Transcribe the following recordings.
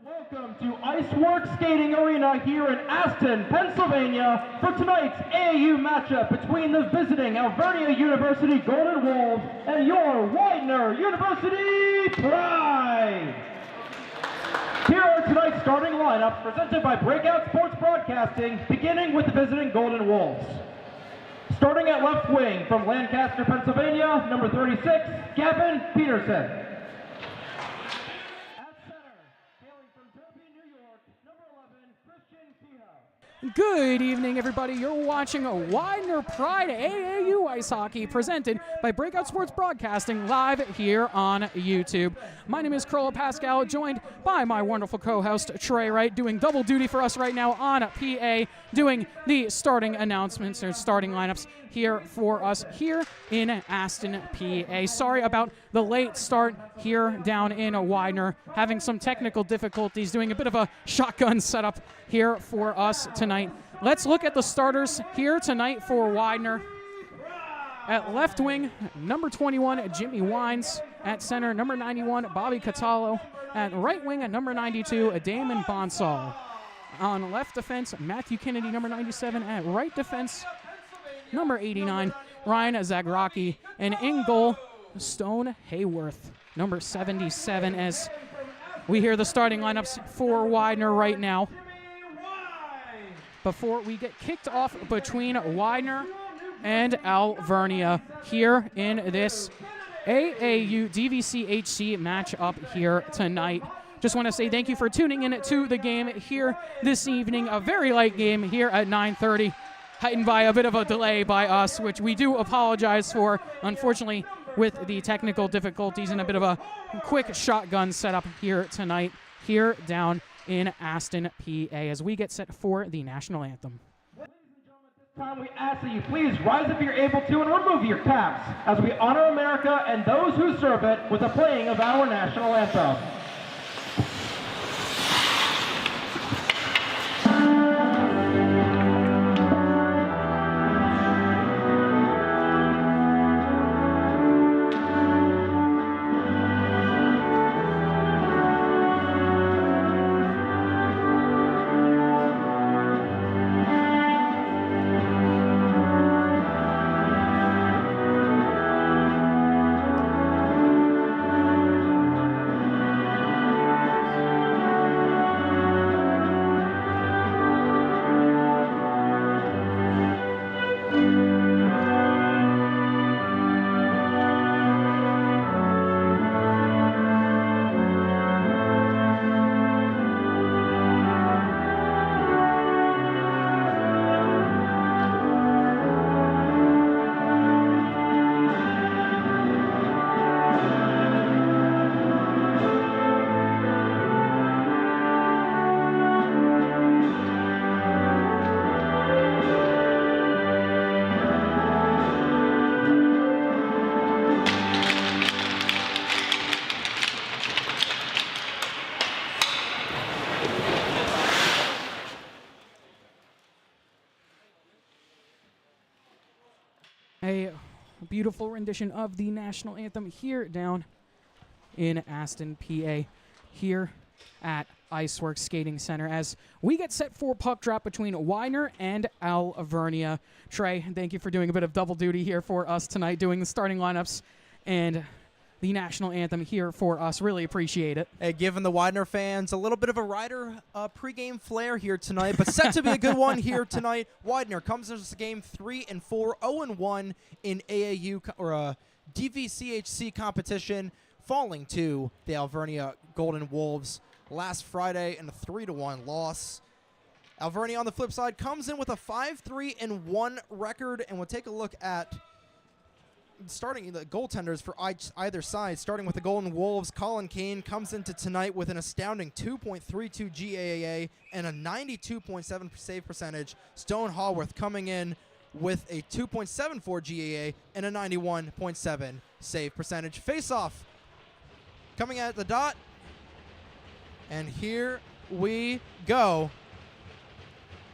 Welcome to IceWorks Skating Arena here in Aston, Pennsylvania for tonight's AAU matchup between the visiting Alvernia University Golden Wolves and your Widener University Pride. Here are tonight's starting lineups presented by Breakout Sports Broadcasting, beginning with the visiting Golden Wolves. Starting at left wing from Lancaster, Pennsylvania, number 36, Gavin Peterson. Good evening, everybody. You're watching a Widener Pride AAU Ice Hockey presented by Breakout Sports Broadcasting live here on YouTube. My name is Carla Pascal, joined by my wonderful co-host Trey Wright, doing double duty for us right now on PA, doing the starting announcements or starting lineups here for us here in Aston, PA. Sorry about the late start here down in Widener, having some technical difficulties, doing a bit of a shotgun setup here for us tonight. Let's look at the starters here tonight for Widener. At left wing, number 21, Jimmy Wines. At center, number 91, Bobby Catallo. At right wing, at number 92, Damon Bonsall. On left defense, Matthew Kennedy, number 97. At right defense, number 89, Ryan Zagraki. And in goal, Stone Hayworth, number 77, as we hear the starting lineups for Widener right now. Before we get kicked off between Widener and Alvernia here in this AAU DVCHC matchup here tonight. Just want to say thank you for tuning in to the game here this evening. A very late game here at 9:30, heightened by a bit of a delay by us, which we do apologize for. Unfortunately, with the technical difficulties and a bit of a quick shotgun setup here tonight, here down in Aston, PA, as we get set for the national anthem. Ladies and gentlemen, at this time we ask that you please rise if you're able to and remove your caps as we honor America and those who serve it with the playing of our national anthem. A beautiful rendition of the national anthem here down in Aston, PA, here at IceWorks Skating Center as we get set for puck drop between Widener and Alvernia. Trey, thank you for doing a bit of double duty here for us tonight, doing the starting lineups and the national anthem here for us. Really appreciate it. Hey, giving the Widener fans a little bit of a Rider pregame flair here tonight, but set to be a good one here tonight. Widener comes into this game 3-4, 0-1 in AAU or DVCHC competition, falling to the Alvernia Golden Wolves last Friday in a 3-1 loss. Alvernia on the flip side comes in with a 5-3-1 record, and we'll take a look at starting the goaltenders for either side. Starting with the Golden Wolves, Colin Kane comes into tonight with an astounding 2.32 GAA and a 92.7 save percentage. Stone Hayworth coming in with a 2.74 GAA and a 91.7 save percentage. Face-off coming at the dot, and here we go.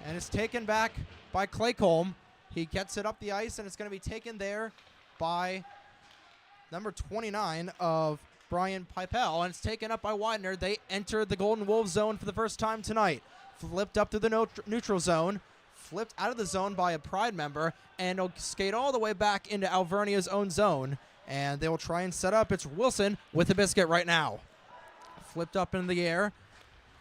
And it's taken back by Claycolm. He gets it up the ice, and it's going to be taken there by number 29 of Brian Pipel, and it's taken up by Widener. They entered the Golden Wolves zone for the first time tonight. Flipped up to the neutral zone, flipped out of the zone by a Pride member, and will skate all the way back into Alvernia's own zone. And they will try and set up. It's Wilson with the biscuit right now. Flipped up in the air,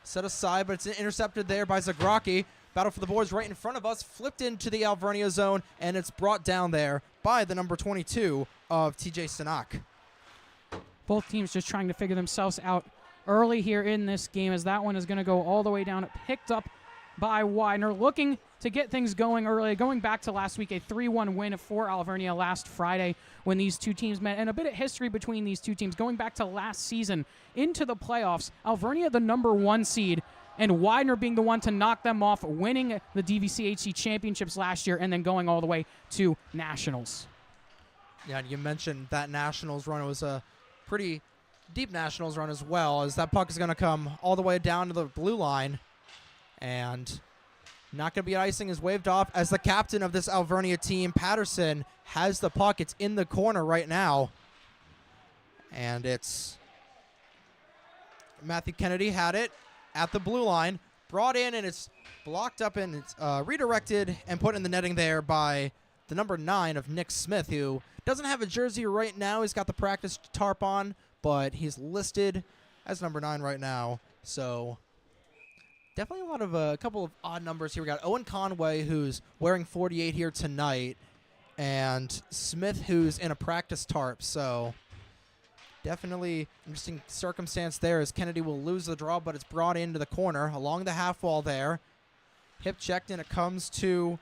set aside, but it's intercepted there by Zagraki. Battle for the boards right in front of us, flipped into the Alvernia zone, and it's brought down there by the number 22 of TJ Stanak. Both teams just trying to figure themselves out early here in this game, as that one is going to go all the way down. Picked up by Widener, looking to get things going early. Going back to last week, a 3-1 win for Alvernia last Friday when these two teams met, and a bit of history between these two teams. Going back to last season into the playoffs, Alvernia the number 1 seed, and Widener being the one to knock them off, winning the DVCHC championships last year and then going all the way to nationals. Yeah, and you mentioned that nationals run. It was a pretty deep nationals run as well, as that puck is going to come all the way down to the blue line, and not going to be icing is waved off as the captain of this Alvernia team, Patterson, has the puck. It's in the corner right now, and it's Matthew Kennedy had it at the blue line, brought in, and it's blocked up, and it's redirected and put in the netting there by the number 9 of Nick Smith, who doesn't have a jersey right now. He's got the practice tarp on, but he's listed as number 9 right now. So definitely a couple of odd numbers here. We got Owen Conway, who's wearing 48 here tonight, and Smith, who's in a practice tarp. So definitely interesting circumstance there, as Kennedy will lose the draw, but it's brought into the corner along the half wall there. Hip checked, and it comes to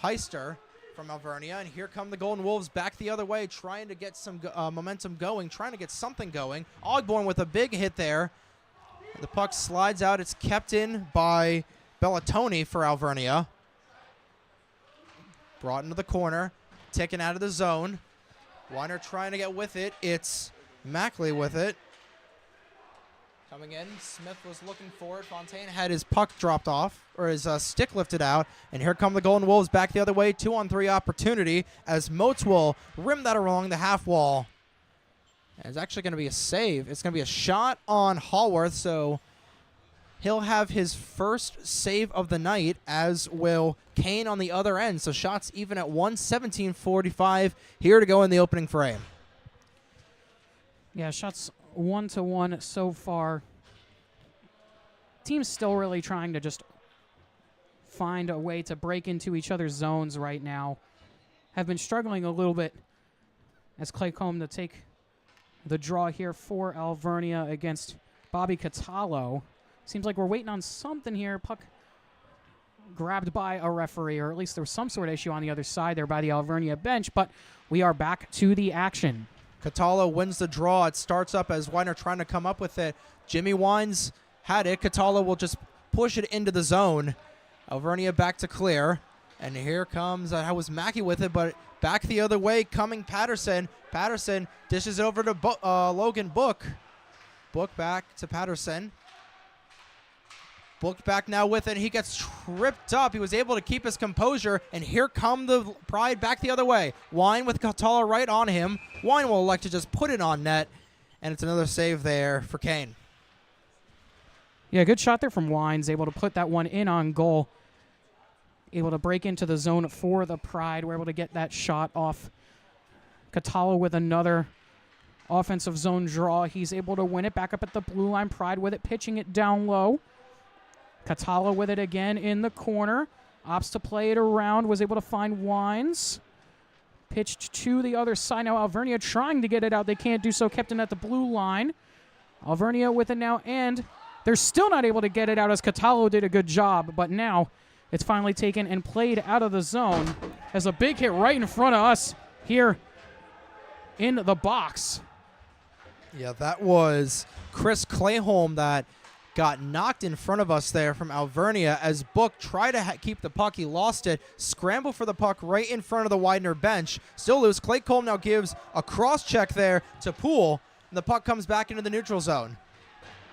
Heister from Alvernia, and here come the Golden Wolves back the other way, trying to get some momentum going, trying to get something going. Ogborn with a big hit there. The puck slides out. It's kept in by Bellatoni for Alvernia. Brought into the corner, taken out of the zone. Widener trying to get with it. It's Mackley with it. Coming in, Smith was looking for it. Fontaine had his puck dropped off, or his stick lifted out. And here come the Golden Wolves back the other way. 2-on-3 opportunity as Moats will rim that along the half wall. And it's actually going to be a save. It's going to be a shot on Hallworth, so he'll have his first save of the night, as will Kane on the other end. So shots even at 1:17:45 here to go in the opening frame. Yeah, shots 1-1 so far. Team's still really trying to just find a way to break into each other's zones right now. Have been struggling a little bit as Clay Combe to take the draw here for Alvernia against Bobby Catallo. Seems like we're waiting on something here. Puck grabbed by a referee, or at least there was some sort of issue on the other side there by the Alvernia bench, but we are back to the action. Catallo wins the draw. It starts up as Widener trying to come up with it. Jimmy Wines had it. Catallo will just push it into the zone. Alvernia back to clear. And here comes, I was Mackey with it, but back the other way coming Patterson. Patterson dishes it over to Logan Book. Book back to Patterson. Book back now with it. He gets tripped up. He was able to keep his composure, and here come the Pride back the other way. Wine with Catallo right on him. Wine will elect to just put it on net, and it's another save there for Kane. Yeah, good shot there from Wines, able to put that one in on goal. Able to break into the zone for the Pride. We're able to get that shot off. Catallo with another offensive zone draw. He's able to win it back up at the blue line. Pride with it, pitching it down low. Catallo with it again in the corner. Opts to play it around. Was able to find Wines. Pitched to the other side. Now Alvernia trying to get it out. They can't do so. Kept it at the blue line. Alvernia with it now, and they're still not able to get it out, as Catallo did a good job. But now it's finally taken and played out of the zone as a big hit right in front of us here in the box. Yeah, that was Chris Clayholm that got knocked in front of us there from Alvernia, as Book tried to keep the puck. He lost it. Scramble for the puck right in front of the Widener bench. Still loose. Clayholm now gives a cross check there to Poole, and the puck comes back into the neutral zone.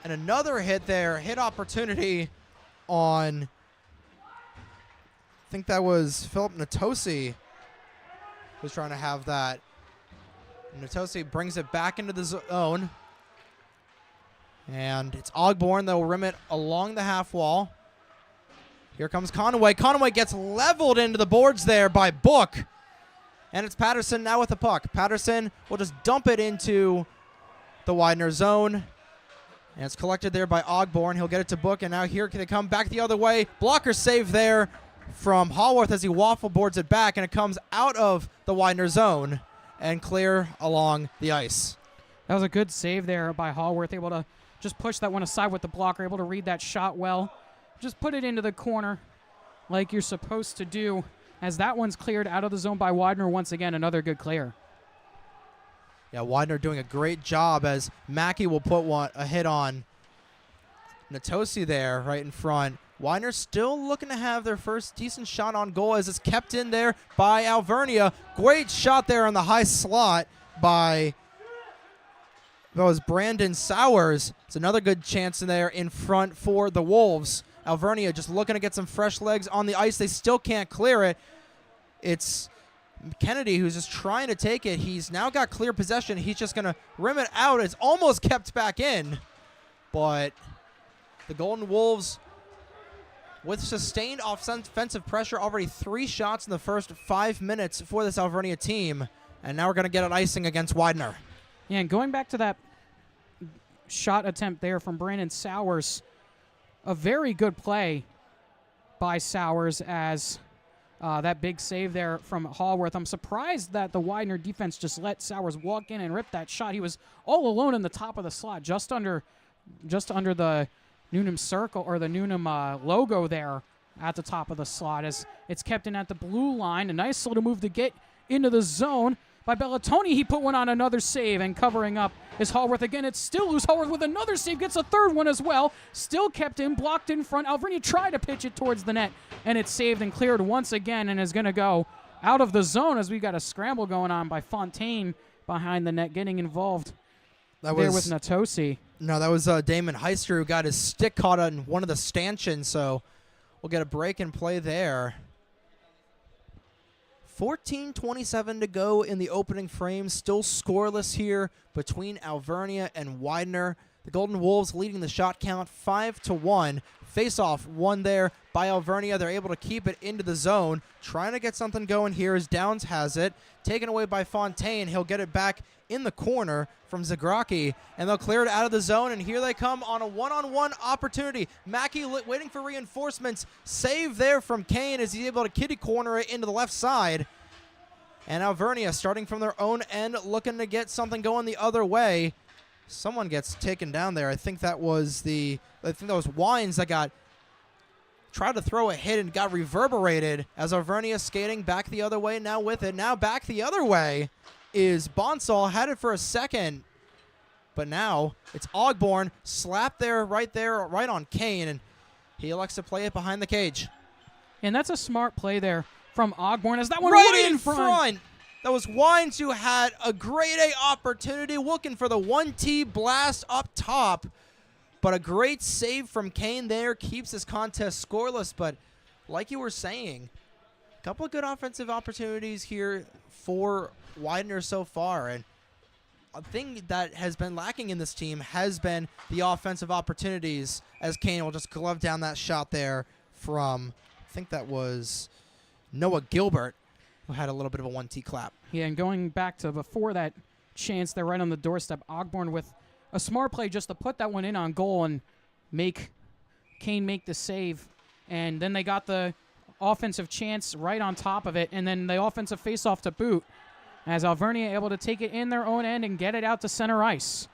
And another hit there. Hit opportunity on, I think that was Philip Natosi was trying to have that. Natosi brings it back into the zone. And it's Ogborn that will rim it along the half wall. Here comes Conway. Conway gets leveled into the boards there by Book. And it's Patterson now with the puck. Patterson will just dump it into the Widener zone. And it's collected there by Ogborn. He'll get it to Book, and now here they come back the other way. Blocker save there from Hallworth as he waffle boards it back, and it comes out of the Widener zone and clear along the ice. That was a good save there by Hallworth, able to just push that one aside with the blocker, able to read that shot well. Just put it into the corner like you're supposed to do, as that one's cleared out of the zone by Widener once again. Another good clear. Yeah, Widener doing a great job as Mackey will put a hit on Natosi there right in front. Widener still looking to have their first decent shot on goal as it's kept in there by Alvernia. Great shot there on the high slot by Brandon Sowers. It's another good chance in there in front for the Wolves. Alvernia just looking to get some fresh legs on the ice. They still can't clear it. It's Kennedy who's just trying to take it. He's now got clear possession. He's just going to rim it out. It's almost kept back in. But the Golden Wolves, with sustained offensive pressure, already 3 shots in the first 5 minutes for this Alvernia team. And now we're going to get an icing against Widener. Yeah, and going back to that shot attempt there from Brandon Sowers, a very good play by Sowers as that big save there from Hallworth. I'm surprised that the Widener defense just let Sowers walk in and rip that shot. He was all alone in the top of the slot, just under the Newnham circle or the Newnham logo there at the top of the slot, as it's kept in at the blue line. A nice little move to get into the zone by Bellatoni. He put one on another save, and covering up is Hallworth again. It's still loose. Hallworth with another save, gets a third one as well. Still kept in, blocked in front. Alvernia tried to pitch it towards the net, and it's saved and cleared once again, and is going to go out of the zone as we got a scramble going on by Fontaine behind the net, getting involved there with Natosi. No, that was Damon Heister who got his stick caught on one of the stanchions, so we'll get a break and play there. 14:27 to go in the opening frame. Still scoreless here between Alvernia and Widener. The Golden Wolves leading the shot count 5-1. Face-off won there by Alvernia. They're able to keep it into the zone. Trying to get something going here as Downs has it. Taken away by Fontaine. He'll get it back in the corner from Zagraki, and they'll clear it out of the zone, and here they come on a one-on-one opportunity. Mackey waiting for reinforcements. Save there from Kane as he's able to kitty corner it into the left side. And Alvernia starting from their own end, looking to get something going the other way. Someone gets taken down there. I think that was Wines that tried to throw a hit and got reverberated as Alvernia skating back the other way now with it. Now back the other way is Bonsall, had it for a second, but now it's Ogborn, slapped right on Kane, and he elects to play it behind the cage. And that's a smart play there from Ogborn, as that one right in front. That was Wines who had a grade A opportunity, looking for the 1T blast up top, but a great save from Kane there keeps this contest scoreless. But like you were saying, a couple of good offensive opportunities here for Widener so far, and a thing that has been lacking in this team has been the offensive opportunities, as Kane will just glove down that shot there from, I think that was Noah Gilbert, who had a little bit of a 1T clap. Yeah, and going back to before that chance there right on the doorstep, Ogborn with a smart play just to put that one in on goal and make Kane make the save, and then they got the offensive chance right on top of it, and then the offensive face-off to boot, as Alvernia able to take it in their own end and get it out to center ice.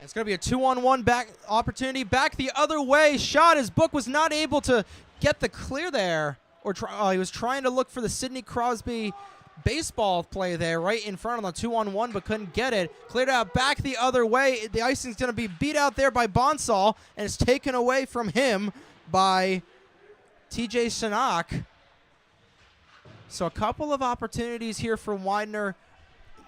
It's going to be a 2-on-1 back opportunity. Back the other way. Shot. His Book was not able to get the clear there. He was trying to look for the Sidney Crosby baseball play there right in front on the 2-on-1, but couldn't get it. Cleared out back the other way. The icing's going to be beat out there by Bonsall, and it's taken away from him by TJ Shinnok. So a couple of opportunities here from Widener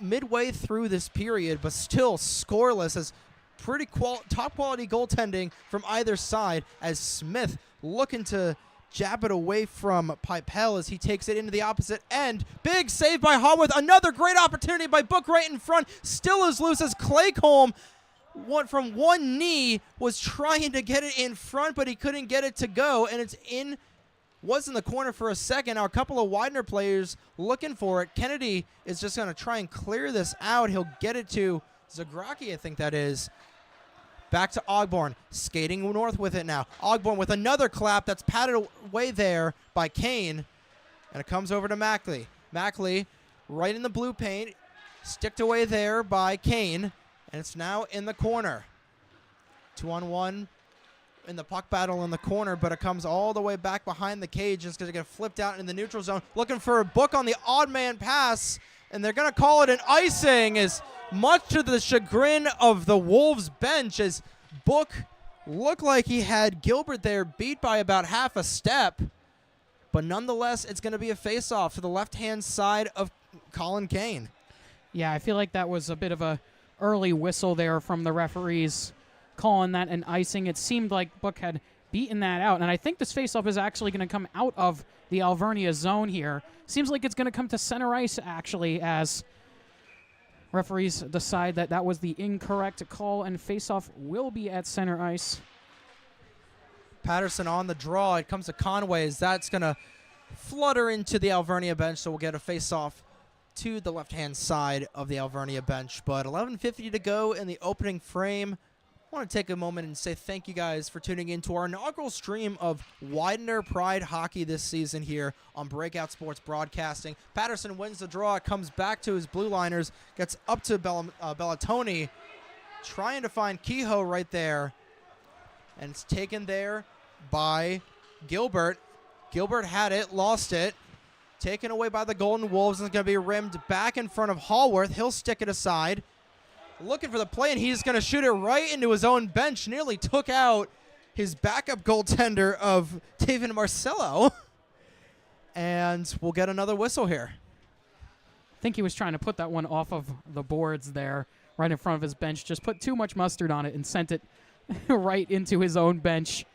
midway through this period, but still scoreless, as pretty top quality goaltending from either side, as Smith looking to jab it away from Pipel as he takes it into the opposite end. Big save by Hallworth. Another great opportunity by Book right in front. Still is loose as Claycolm from one knee, was trying to get it in front, but he couldn't get it to go, and was in the corner for a second. Now a couple of Widener players looking for it. Kennedy is just going to try and clear this out. He'll get it to Zagraki, I think that is. Back to Ogborn, skating north with it now. Ogborn with another clap that's patted away there by Kane, and it comes over to Mackley. Mackley right in the blue paint, sticked away there by Kane, and it's now in the corner. 2-on-1 in the puck battle in the corner, but it comes all the way back behind the cage just because they're going to flip out in the neutral zone, looking for a book on the odd man pass, and they're going to call it an icing, as much to the chagrin of the Wolves bench, as Book looked like he had Gilbert there beat by about half a step. But nonetheless, it's going to be a face-off to the left-hand side of Colin Kane. Yeah, I feel like that was a bit of a early whistle there from the referees calling that an icing. It seemed like Book had beaten that out, and I think this face-off is actually going to come out of the Alvernia zone here. Seems like it's going to come to center ice, actually, as referees decide that that was the incorrect call, and face-off will be at center ice. Patterson on the draw. It comes to Conway, as that's going to flutter into the Alvernia bench, so we'll get a face-off to the left-hand side of the Alvernia bench. But 11:50 to go in the opening frame. I want to take a moment and say thank you guys for tuning in to our inaugural stream of Widener Pride hockey this season here on Breakout Sports Broadcasting. Patterson wins the draw, comes back to his blue liners, gets up to Bellatoni, trying to find Kehoe right there, and it's taken there by Gilbert. Gilbert had it, lost it, taken away by the Golden Wolves, and it's going to be rimmed back in front of Hallworth. He'll stick it aside, looking for the play, and he's going to shoot it right into his own bench. Nearly took out his backup goaltender of David Marcello. And we'll get another whistle here. I think he was trying to put that one off of the boards there, right in front of his bench. Just put too much mustard on it and sent it right into his own bench.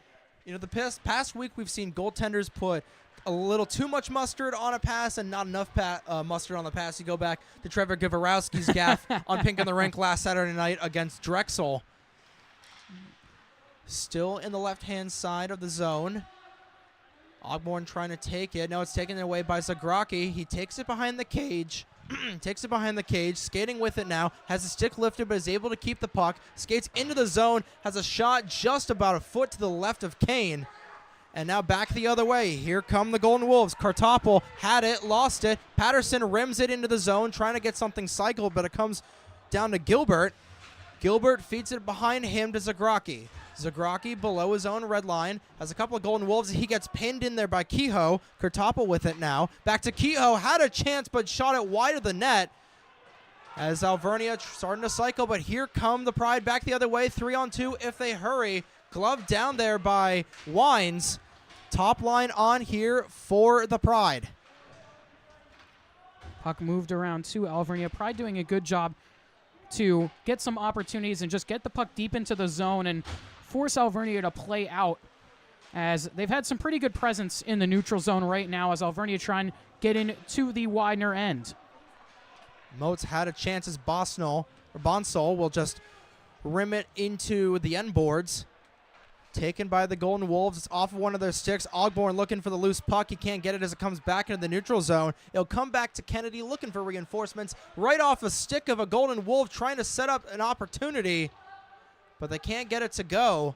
You know, the past week we've seen goaltenders put a little too much mustard on a pass and not enough mustard on the pass. You go back to Trevor Gavorowski's gaff on Pink in the Rink last Saturday night against Drexel. Still in the left-hand side of the zone. Ogborn trying to take it. No, it's taken away by Zagraki. He takes it behind the cage. Skating with it now. Has the stick lifted, but is able to keep the puck. Skates into the zone. Has a shot just about a foot to the left of Kane. And now back the other way. Here come the Golden Wolves. Kartoppel had it, lost it. Patterson rims it into the zone, trying to get something cycled, but it comes down to Gilbert. Gilbert feeds it behind him to Zagraki. Zagraki below his own red line. Has a couple of Golden Wolves. He gets pinned in there by Kehoe. Kartoppel with it now. Back to Kehoe. Had a chance, but shot it wide of the net. As Alvernia starting to cycle, but here come the Pride back the other way. 3-on-2 if they hurry. Glove down there by Wines. Top line on here for the Pride. Puck moved around to Alvernia. Pride doing a good job to get some opportunities and just get the puck deep into the zone and force Alvernia to play out, as they've had some pretty good presence in the neutral zone right now as Alvernia try and get into the Widener end. Moats had a chance as Bonsall will just rim it into the end boards. Taken by the Golden Wolves. It's off of one of their sticks. Ogborn looking for the loose puck. He can't get it as it comes back into the neutral zone. It'll come back to Kennedy looking for reinforcements. Right off a stick of a Golden Wolf trying to set up an opportunity, but they can't get it to go.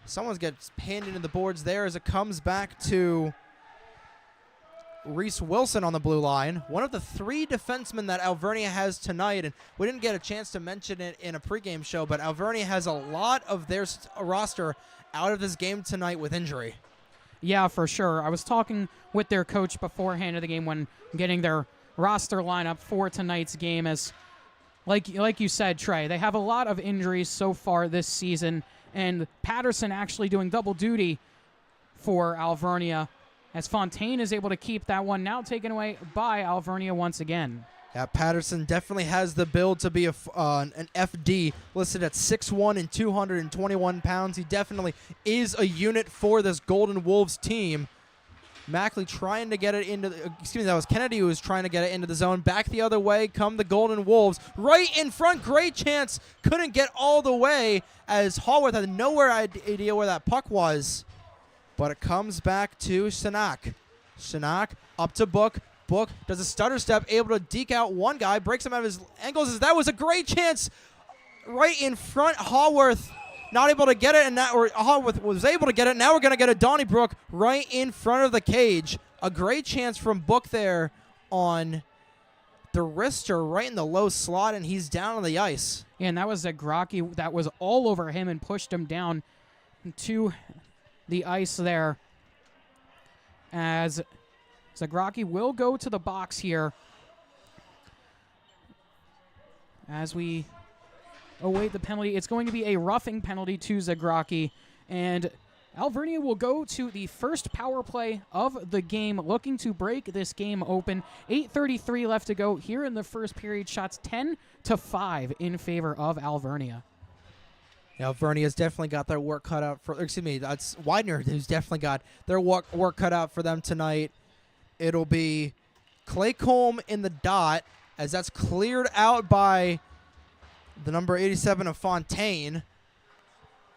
Someone gets pinned into the boards there as it comes back to Reese Wilson on the blue line. One of the three defensemen that Alvernia has tonight, and we didn't get a chance to mention it in a pregame show, but Alvernia has a lot of their roster out of this game tonight with injury. Yeah, for sure. I was talking with their coach beforehand of the game when getting their roster lineup for tonight's game, as like you said, Trey, they have a lot of injuries so far this season, and Patterson actually doing double duty for Alvernia, as Fontaine is able to keep that one now taken away by Alvernia once again. Yeah, Patterson definitely has the build to be an FD, listed at 6'1" and 221 pounds. He definitely is a unit for this Golden Wolves team. Mackley trying to get it into that was Kennedy who was trying to get it into the zone. Back the other way come the Golden Wolves. Right in front, great chance. Couldn't get all the way as Hallworth had no idea where that puck was. But it comes back to Sinak. Sinak up to Book. Book does a stutter step, able to deke out one guy, breaks him out of his ankles. That was a great chance right in front. Hallworth not able to get it, and Hallworth was able to get it. Now we're going to get a Donnybrook right in front of the cage. A great chance from Book there on the wrister right in the low slot, and he's down on the ice. Yeah, and that was Zagraki that was all over him and pushed him down to the ice there. As Zagraki will go to the box here as we await the penalty. It's going to be a roughing penalty to Zagraki, and Alvernia will go to the first power play of the game, looking to break this game open. 8:33 left to go here in the first period. Shots 10-5 in favor of Alvernia. Alvernia's definitely got their work cut out for. Excuse me, that's Widener who's definitely got their work cut out for them tonight. It'll be Claycomb in the dot as that's cleared out by the number 87 of Fontaine.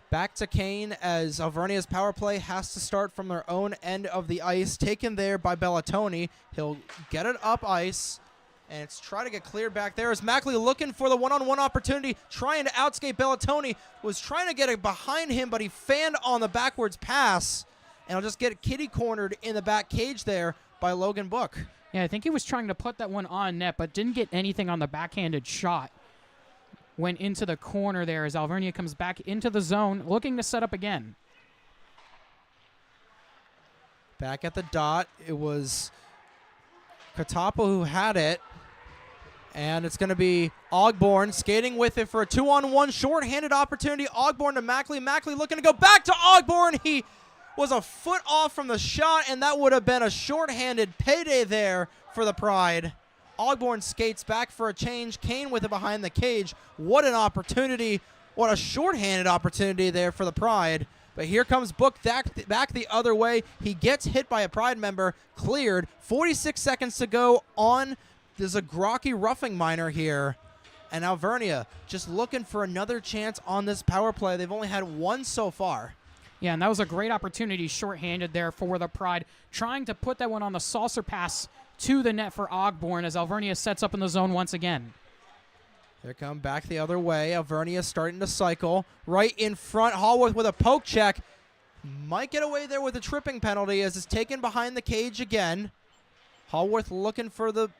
Back to Kane as Alvernia's power play has to start from their own end of the ice. Taken there by Bellatoni. He'll get it up ice. And it's trying to get cleared back there as Mackley looking for the one-on-one opportunity, trying to outskate Bellatoni. Was trying to get it behind him, but he fanned on the backwards pass. And I'll just get kitty cornered in the back cage there by Logan Book. Yeah, I think he was trying to put that one on net, but didn't get anything on the backhanded shot. Went into the corner there as Alvernia comes back into the zone, looking to set up again. Back at the dot, it was Katapo who had it. And it's going to be Ogborn skating with it for a 2-on-1 short-handed opportunity. Ogborn to Mackley. Mackley looking to go back to Ogborn. He was a foot off from the shot, and that would have been a short-handed payday there for the Pride. Ogborn skates back for a change. Kane with it behind the cage. What an opportunity. What a short-handed opportunity there for the Pride. But here comes Book back the other way. He gets hit by a Pride member. Cleared. 46 seconds to go on the Zagraki roughing minor here. And Alvernia just looking for another chance on this power play. They've only had one so far. Yeah, and that was a great opportunity shorthanded there for the Pride, trying to put that one on the saucer pass to the net for Ogborn as Alvernia sets up in the zone once again. Here come back the other way. Alvernia starting to cycle. Right in front, Hallworth with a poke check. Might get away there with a tripping penalty as it's taken behind the cage again. Hallworth looking for the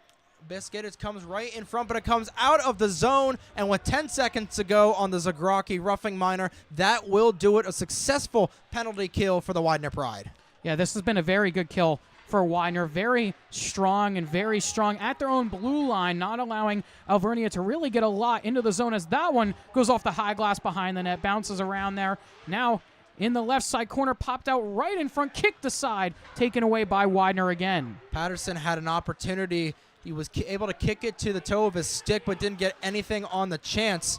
biscuit. It comes right in front, but it comes out of the zone. And with 10 seconds to go on the Zagraki roughing minor, that will do it. A successful penalty kill for the Widener Pride. Yeah, this has been a very good kill for Widener. Very strong at their own blue line, not allowing Alvernia to really get a lot into the zone as that one goes off the high glass behind the net, bounces around there. Now in the left side corner, popped out right in front, kicked aside, taken away by Widener again. Patterson had an opportunity. He was able to kick it to the toe of his stick, but didn't get anything on the chance.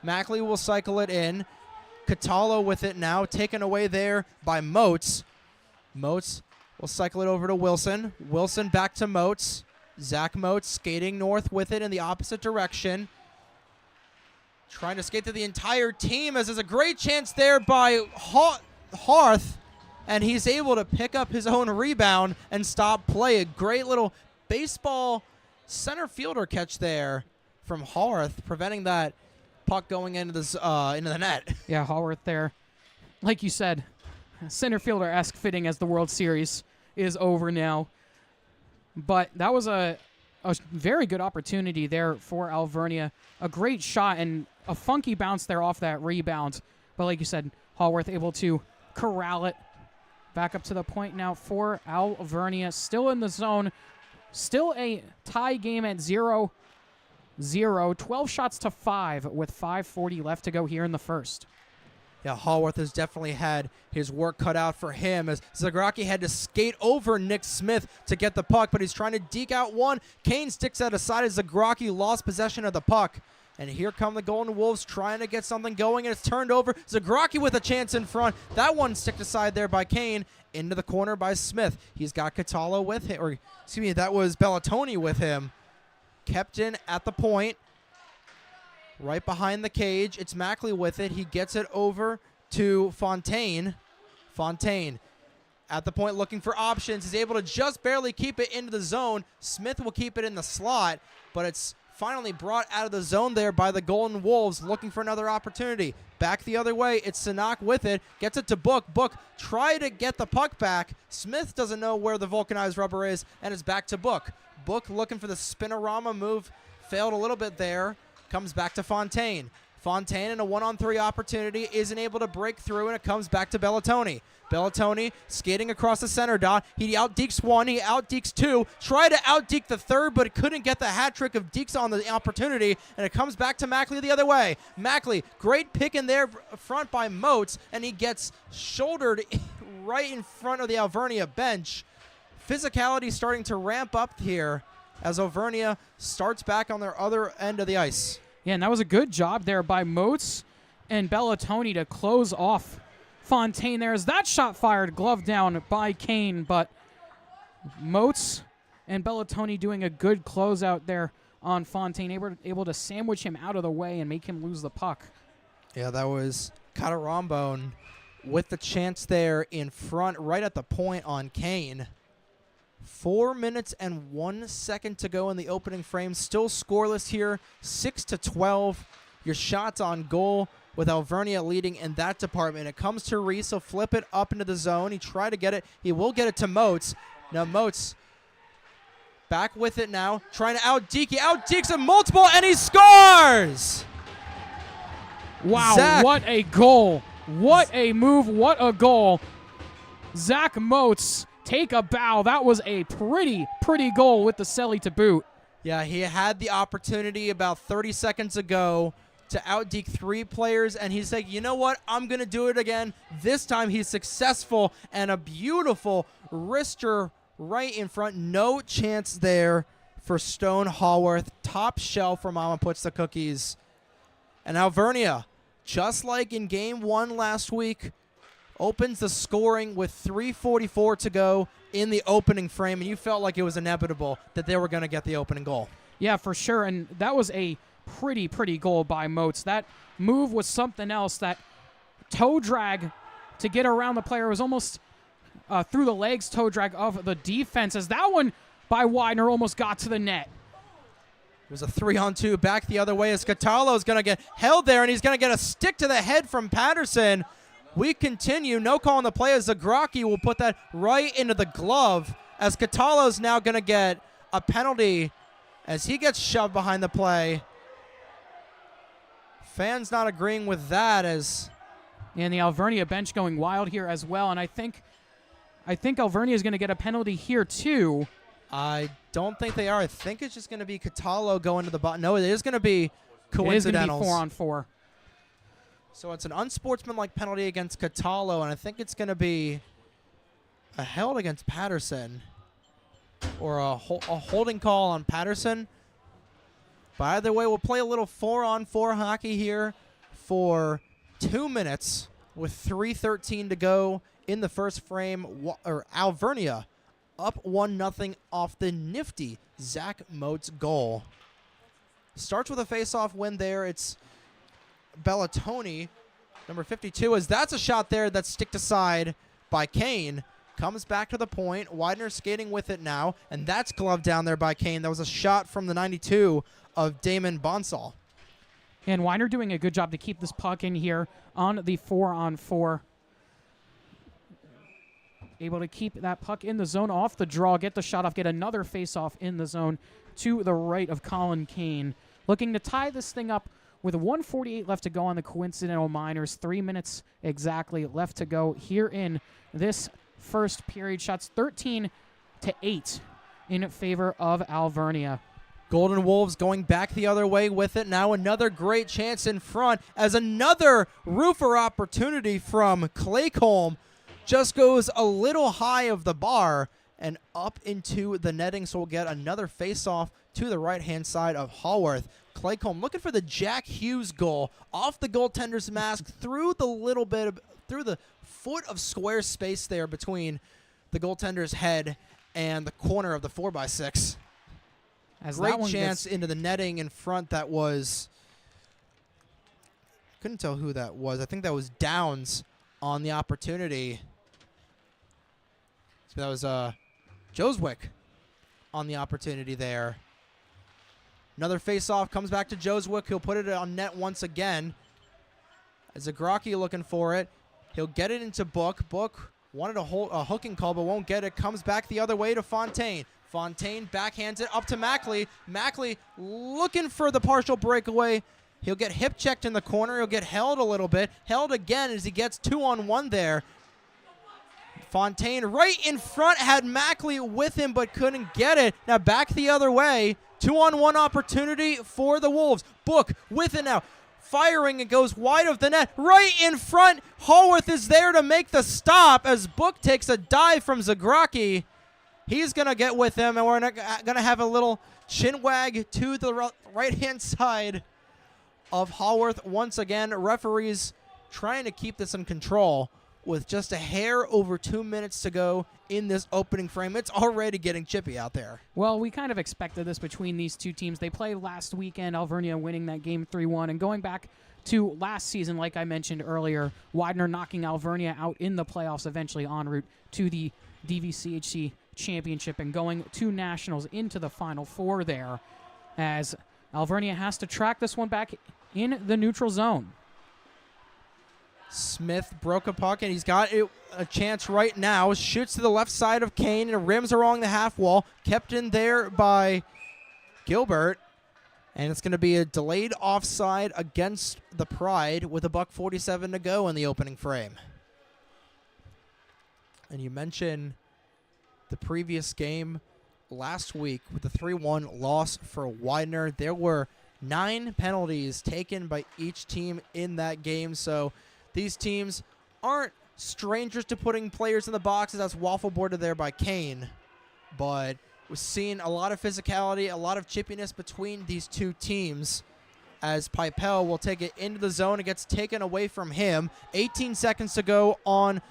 Mackley will cycle it in. Catalo with it now, taken away there by Moats. Moats will cycle it over to Wilson. Wilson back to Moats. Zach Moats skating north with it in the opposite direction. Trying to skate to the entire team as there's a great chance there by Harth. And he's able to pick up his own rebound and stop play. A great little baseball center fielder catch there from Harth, preventing that puck going into the net. Yeah, Hallworth there. Like you said, center fielder-esque fitting as the World Series is over now. But that was a very good opportunity there for Alvernia. A great shot and a funky bounce there off that rebound. But like you said, Hallworth able to corral it. Back up to the point now for Alvernia. Still in the zone. Still a tie game at 0-0. 12 shots to 5 with 5:40 left to go here in the first. Yeah, Hallworth has definitely had his work cut out for him as Zagraki had to skate over Nick Smith to get the puck, but he's trying to deke out one. Kane sticks out aside as Zagraki lost possession of the puck. And here come the Golden Wolves trying to get something going, and it's turned over. Zagraki with a chance in front. That one sticked aside there by Kane. Into the corner by Smith. He's got Catalo with him, or excuse me, that was Bellatoni with him. Kept in at the point. Right behind the cage. It's Mackley with it. He gets it over to Fontaine. Fontaine at the point looking for options. He's able to just barely keep it into the zone. Smith will keep it in the slot, but it's finally brought out of the zone there by the Golden Wolves looking for another opportunity. Back the other way, it's Sanak with it. Gets it to Book. Book try to get the puck back. Smith doesn't know where the vulcanized rubber is, and it's back to Book. Book looking for the spinorama move. Failed a little bit there. Comes back to Fontaine. Fontaine in a 1-on-3 opportunity isn't able to break through, and it comes back to Bellatoni. Bellatoni skating across the center dot. He out-dekes one, he out-dekes two. Tried to out-deke the third, but couldn't get the hat trick of dekes on the opportunity, and it comes back to Mackley the other way. Mackley, great pick in there front by Moats, and he gets shouldered right in front of the Alvernia bench. Physicality starting to ramp up here as Alvernia starts back on their other end of the ice. Yeah, and that was a good job there by Moats and Bellatoni to close off Fontaine there. As that shot fired, glove down by Kane, but Moats and Bellatoni doing a good closeout there on Fontaine, able to sandwich him out of the way and make him lose the puck. Yeah, that was Catarambone with the chance there in front right at the point on Kane. 4 minutes and 1 second to go in the opening frame. Still scoreless here, 6-12. Your shots on goal with Alvernia leading in that department. It comes to Reese. He'll flip it up into the zone. He tried to get it. He will get it to Moats. Now Moats back with it now, trying to out-deke. He out-dekes him multiple, and he scores! Wow, Zach. What a goal. What a move. What a goal. Zach Moats, take a bow. That was a pretty goal with the celly to boot. Yeah, he had the opportunity about 30 seconds ago to out-deke 3 players, and he's like, you know what? I'm going to do it again. This time he's successful, and a beautiful wrister right in front. No chance there for Stone Hallworth. Top shelf where Mama puts the cookies. And Alvernia, just like in Game 1 last week, opens the scoring with 3:44 to go in the opening frame, and you felt like it was inevitable that they were going to get the opening goal. Yeah, for sure, and that was a pretty goal by Moats. That move was something else. That toe drag to get around the player was almost through the legs toe drag of the defense, as that one by Widener almost got to the net. It was a 3-on-2 back the other way as Catalo's going to get held there, and he's going to get a stick to the head from Patterson. We continue. No call on the play as Zagraki will put that right into the glove, as Catalo's now going to get a penalty as he gets shoved behind the play. Fans not agreeing with that, as and the Alvernia bench going wild here as well, and I think Alvernia is going to get a penalty here too. I don't think they are. I think it's just going to be Catalo going to the bottom. No, it is going to be coincidentals. It is going to be 4-on-4. So it's an unsportsmanlike penalty against Catalo, and I think it's going to be a held against Patterson, or a holding call on Patterson. But either way, we'll play a little 4-on-4 hockey here for 2 minutes with 3:13 to go in the first frame. Alvernia up 1-0 off the nifty Zach Moats goal. Starts with a face-off win there. It's Bellatoni, number 52, as that's a shot there that's sticked aside by Kane. Comes back to the point. Widener skating with it now, and that's gloved down there by Kane. That was a shot from the 92 of Damon Bonsall. And Widener doing a good job to keep this puck in here on the 4-on-4. Able to keep that puck in the zone off the draw, get the shot off, get another face-off in the zone to the right of Colin Kane. Looking to tie this thing up with 1:48 left to go on the coincidental minors. 3 minutes exactly left to go here in this first period. Shots 13-8 in favor of Alvernia. Golden Wolves going back the other way with it. Now another great chance in front as another roofer opportunity from Claycolm just goes a little high of the bar and up into the netting. So we'll get another face-off to the right-hand side of Haworth. Claycomb looking for the Jack Hughes goal off the goaltender's mask through the foot of square space there between the goaltender's head and the corner of the 4x6. Great chance into the netting in front. That was, couldn't tell who that was. I think that was Downs on the opportunity. So that was Joswick on the opportunity there. Another face-off comes back to Joswick. He'll put it on net once again. Zagraki looking for it. He'll get it into Book. Book wanted a hooking call, but won't get it. Comes back the other way to Fontaine. Fontaine backhands it up to Mackley. Mackley looking for the partial breakaway. He'll get hip-checked in the corner. He'll get held a little bit. Held again as he gets 2-on-1 there. Fontaine right in front, had Mackley with him but couldn't get it. Now back the other way. 2-on-1 opportunity for the Wolves. Book with it now. Firing, it goes wide of the net. Right in front, Haworth is there to make the stop as Book takes a dive from Zagraki. He's going to get with him, and we're going to have a little chin wag to the right-hand side of Haworth. Once again, referees trying to keep this in control with just a hair over 2 minutes to go in this opening frame. It's already getting chippy out there. Well, we kind of expected this between these two teams. They played last weekend, Alvernia winning that game 3-1, and going back to last season, like I mentioned earlier, Widener knocking Alvernia out in the playoffs, eventually en route to the DVCHC championship and going to nationals into the Final Four there, as Alvernia has to track this one back in the neutral zone. Smith broke a puck, and he's got a chance right now. Shoots to the left side of Kane, and rims along the half wall. Kept in there by Gilbert, and it's going to be a delayed offside against the Pride with $1:47 to go in the opening frame. And you mentioned the previous game last week with the 3-1 loss for Widener. There were 9 penalties taken by each team in that game, so these teams aren't strangers to putting players in the boxes. That's waffle boarded there by Kane. But we're seeing a lot of physicality, a lot of chippiness between these two teams as Pipel will take it into the zone. It gets taken away from him. 18 seconds to go on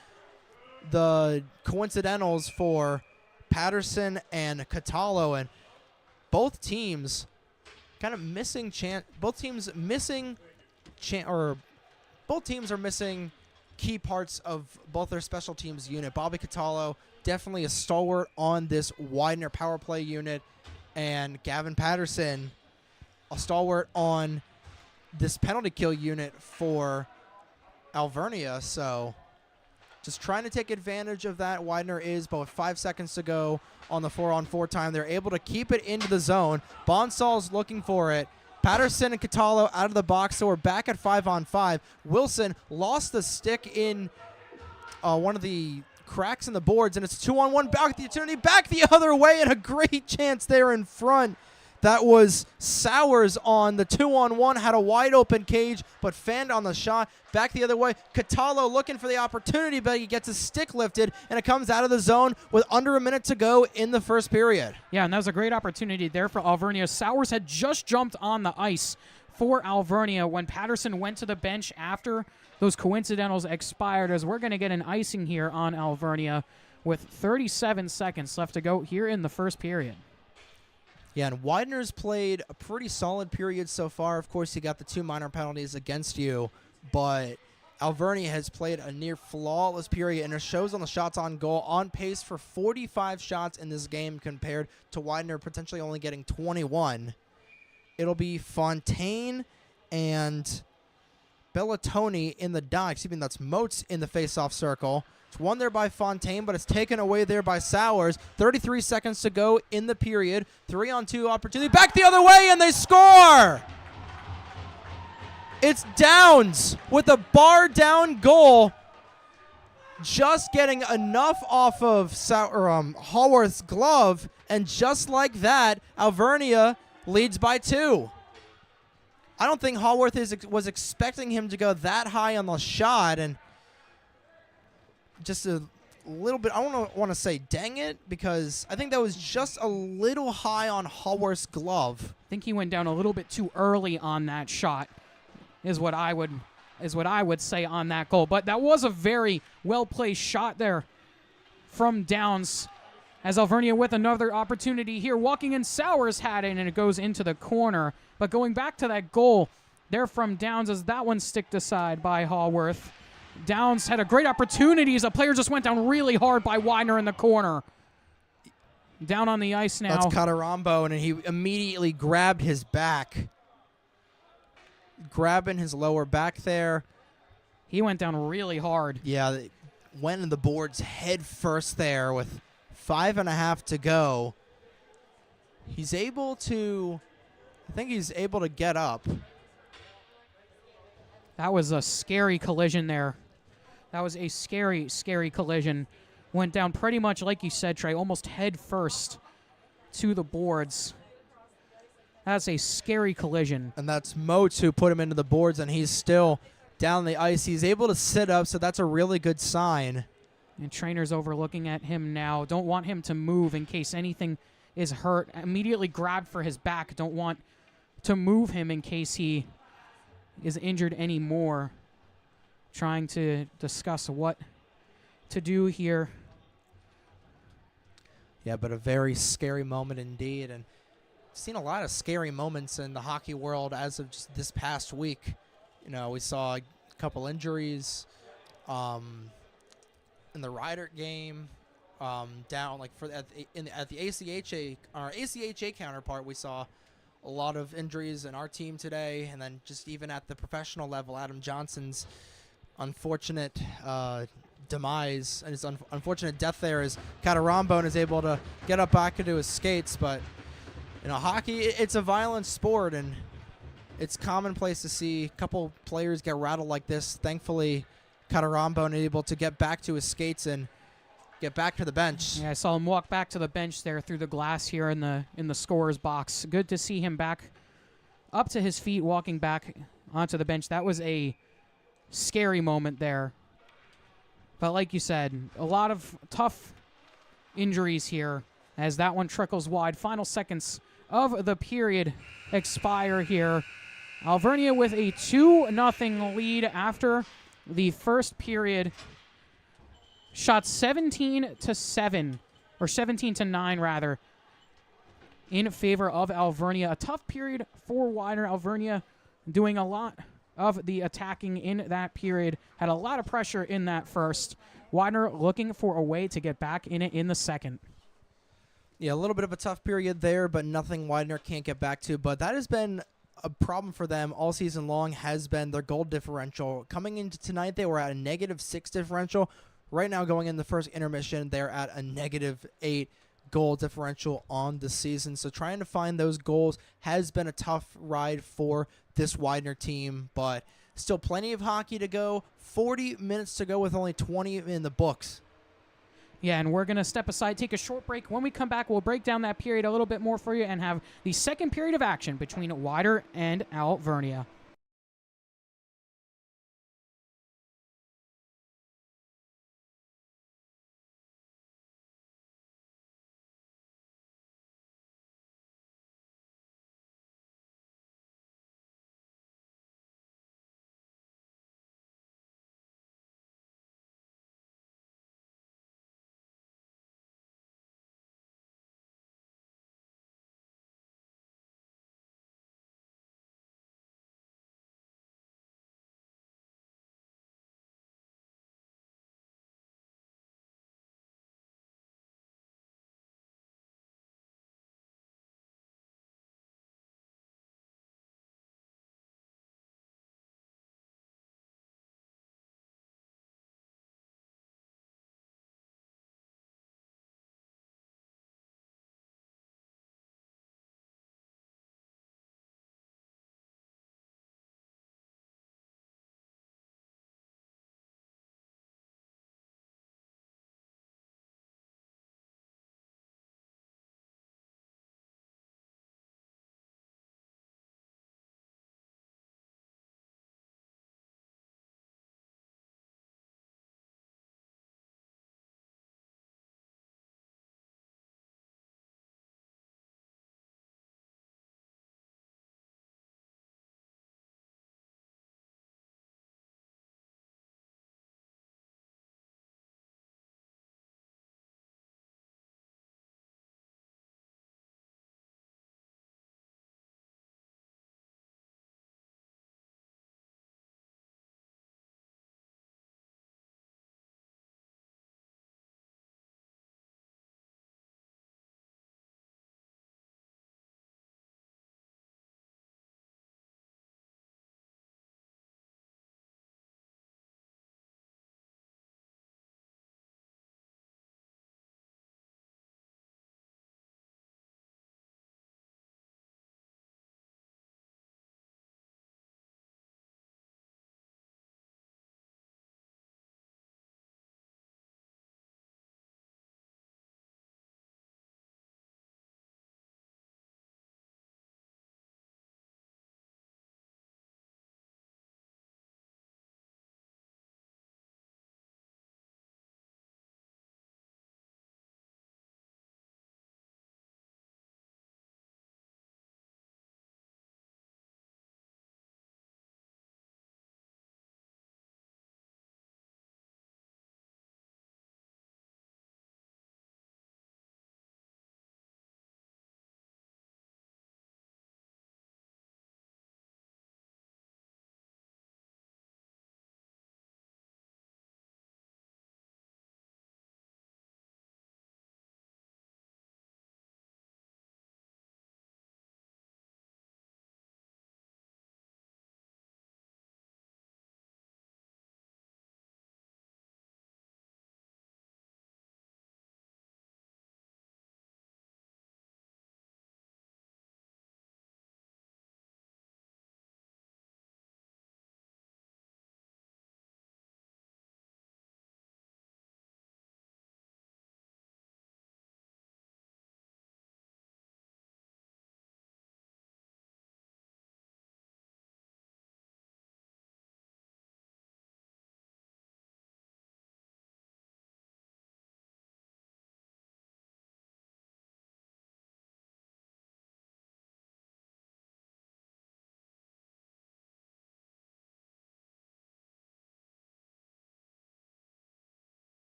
the coincidentals for Patterson and Catalo. And both teams kind of missing chance. Both teams are missing key parts of both their special teams unit. Bobby Catalo, definitely a stalwart on this Widener power play unit, and Gavin Patterson, a stalwart on this penalty kill unit for Alvernia. So just trying to take advantage of that. Widener is, but with 5 seconds to go on the 4-on-4 time, they're able to keep it into the zone. Bonsal's looking for it. Patterson and Catalo out of the box, so we're back at 5-on-5. Wilson lost the stick in one of the cracks in the boards, and it's 2-on-1. Back the opportunity, back the other way, and a great chance there in front. That was Sowers on the 2-on-1, had a wide open cage, but fanned on the shot. Back the other way, Catalo looking for the opportunity, but he gets his stick lifted, and it comes out of the zone with under a minute to go in the first period. Yeah, and that was a great opportunity there for Alvernia. Sowers had just jumped on the ice for Alvernia when Patterson went to the bench after those coincidentals expired, as we're going to get an icing here on Alvernia with 37 seconds left to go here in the first period. Yeah, and Widener's played a pretty solid period so far. Of course, you got the 2 minor penalties against you, but Alvernia has played a near flawless period, and it shows on the shots on goal, on pace for 45 shots in this game compared to Widener potentially only getting 21. It'll be Fontaine and Bellatoni in the dot. Excuse me, that's Motes in the face-off circle. It's won there by Fontaine, but it's taken away there by Sowers. 33 seconds to go in the period. 3-on-2 opportunity. Back the other way, and they score! It's Downs with a bar-down goal. Just getting enough off of Haworth's glove, and just like that, Alvernia leads by 2. I don't think Haworth was expecting him to go that high on the shot, and just a little bit, I don't want to say dang it, because I think that was just a little high on Haworth's glove. I think he went down a little bit too early on that shot, is what I would say on that goal. But that was a very well-placed shot there from Downs, as Alvernia with another opportunity here. Walking in, Sowers had it, and it goes into the corner. But going back to that goal there from Downs, as that one sticked aside by Haworth. Downs had a great opportunity as a player just went down really hard by Widener in the corner. Down on the ice now. That's Catarambo, and he immediately grabbed his back. Grabbing his lower back there. He went down really hard. Yeah, went in the boards head first there with 5.5 to go. He's able to, I think he's able to get up. That was a scary collision there. That was a scary, scary collision. Went down pretty much like you said, Trey, almost head first to the boards. That's a scary collision. And that's Moats who put him into the boards, and he's still down the ice. He's able to sit up, so that's a really good sign. And trainer's overlooking at him now. Don't want him to move in case anything is hurt. Immediately grabbed for his back. Don't want to move him in case he is injured anymore. Trying to discuss what to do here. Yeah, but a very scary moment indeed. And I've seen a lot of scary moments in the hockey world as of just this past week. You know, we saw a couple injuries in the Ryder game. Down like at the ACHA, our ACHA counterpart, we saw a lot of injuries in our team today, and then just even at the professional level, Adam Johnson's unfortunate demise and his unfortunate death there is Catarambo is able to get up back into his skates. But you know, hockey, it's a violent sport, and it's commonplace to see a couple players get rattled like this. Thankfully, Catarambo is able to get back to his skates and get back to the bench. Yeah, I saw him walk back to the bench there through the glass here in the scorer's box. Good to see him back up to his feet, walking back onto the bench. That was a scary moment there. But like you said, a lot of tough injuries here as that one trickles wide. Final seconds of the period expire here. Alvernia with a 2-0 lead after the first period. Shot 17-7, or 17-9 rather, in favor of Alvernia. A tough period for Widener. Alvernia doing a lot of the attacking in that period. Had a lot of pressure in that first. Widener looking for a way to get back in it in the second. Yeah, a little bit of a tough period there, but nothing Widener can't get back to. But that has been a problem for them all season long, has been their goal differential. Coming into tonight, they were at a -6 differential. Right now, going in the first intermission, they're at a -8 goal differential on the season. So trying to find those goals has been a tough ride for this Widener team, but still plenty of hockey to go. 40 minutes to go with only 20 in the books. Yeah, and we're going to step aside, take a short break. When we come back, we'll break down that period a little bit more for you and have the second period of action between Widener and Alvernia.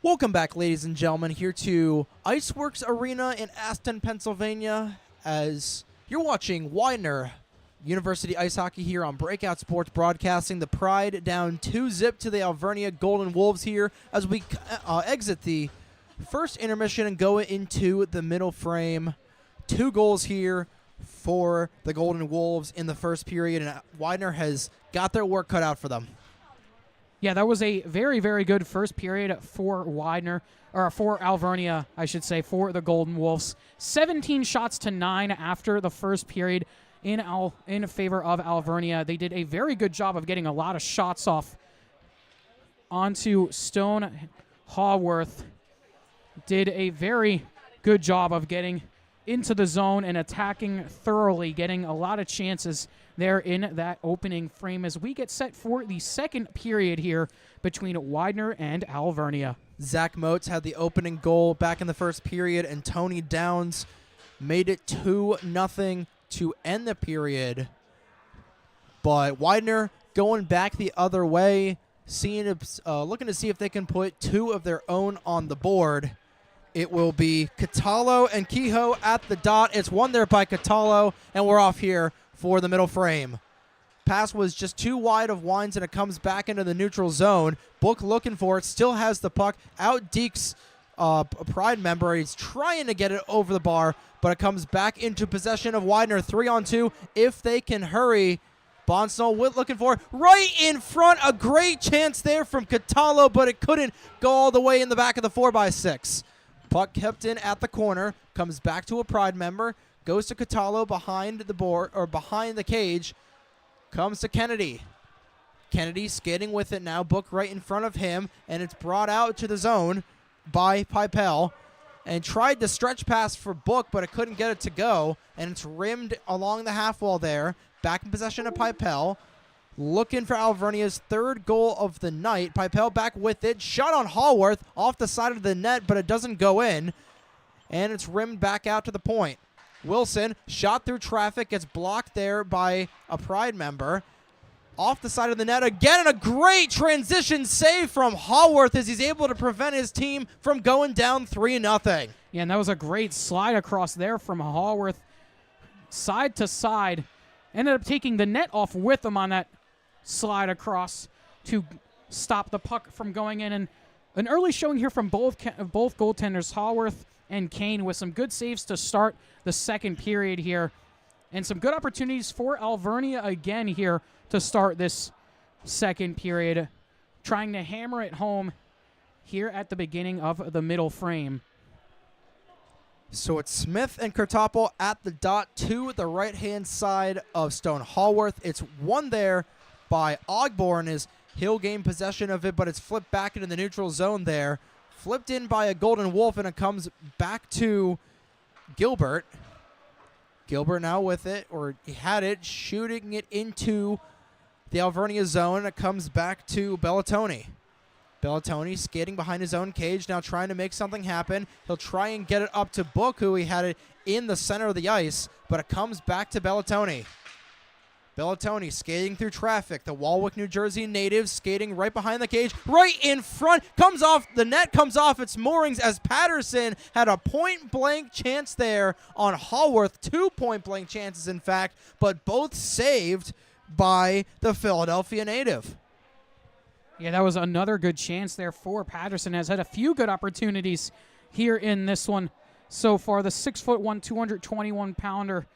Welcome back, ladies and gentlemen, here to IceWorks Arena in Aston, Pennsylvania, as you're watching Widener University Ice Hockey here on Breakout Sports Broadcasting. The Pride down 2-0 to the Alvernia Golden Wolves here as we exit the first intermission and go into the middle frame. 2 goals here for the Golden Wolves in the first period, and Widener has got their work cut out for them. Yeah, that was a very, very good first period for Widener, or for Alvernia, I should say, for the Golden Wolves. 17 shots to 9 after the first period in favor of Alvernia. They did a very good job of getting a lot of shots off onto Stone. Haworth did a very good job of getting into the zone and attacking thoroughly, getting a lot of chances there in that opening frame as we get set for the second period here between Widener and Alvernia. Zach Motes had the opening goal back in the first period, and Tony Downs made it 2-0 to end the period. But Widener going back the other way, looking to see if they can put 2 of their own on the board. It will be Catallo and Kehoe at the dot. It's won there by Catallo, and we're off here for the middle frame. Pass was just too wide of Wines, and it comes back into the neutral zone. Book looking for it, still has the puck. Out dekes a Pride member. He's trying to get it over the bar, but it comes back into possession of Widener. 3-on-2 if they can hurry. Bonsall looking for it right in front. A great chance there from Catallo, but it couldn't go all the way in the back of the 4x6. Puck kept in at the corner, comes back to a Pride member, goes to Catallo behind the board, or behind the cage, comes to Kennedy. Kennedy skating with it now, Book right in front of him, and it's brought out to the zone by Pipel, and tried to stretch pass for Book, but it couldn't get it to go, and it's rimmed along the half wall there. Back in possession of Pipel. Looking for Alvernia's 3rd goal of the night. Pipel back with it. Shot on Haworth off the side of the net, but it doesn't go in. And it's rimmed back out to the point. Wilson, shot through traffic, gets blocked there by a Pride member. Off the side of the net again, and a great transition save from Haworth as he's able to prevent his team from going down 3-0. Yeah, and that was a great slide across there from Haworth. Side to side. Ended up taking the net off with him on that slide across to stop the puck from going in. And an early showing here from both goaltenders, Haworth and Kane, with some good saves to start the second period here. And some good opportunities for Alvernia again here to start this second period, trying to hammer it home here at the beginning of the middle frame. So it's Smith and Kurtopol at the dot to the right-hand side of Stone Haworth. It's won there by Ogborn as he'll gain possession of it, but it's flipped back into the neutral zone there. Flipped in by a Golden Wolf, and it comes back to Gilbert. Gilbert now with it, or he had it, shooting it into the Alvernia zone, and it comes back to Bellatoni. Bellatoni skating behind his own cage, now trying to make something happen. He'll try and get it up to Book, who he had it in the center of the ice, but it comes back to Bellatoni. Bellatoni skating through traffic. The Walwick, New Jersey native skating right behind the cage, right in front. Comes off, the net comes off its moorings as Patterson had a point-blank chance there on Haworth. 2 point-blank chances, in fact, but both saved by the Philadelphia native. Yeah, that was another good chance there for Patterson. Has had a few good opportunities here in this one so far. The 6'1", 221-pounder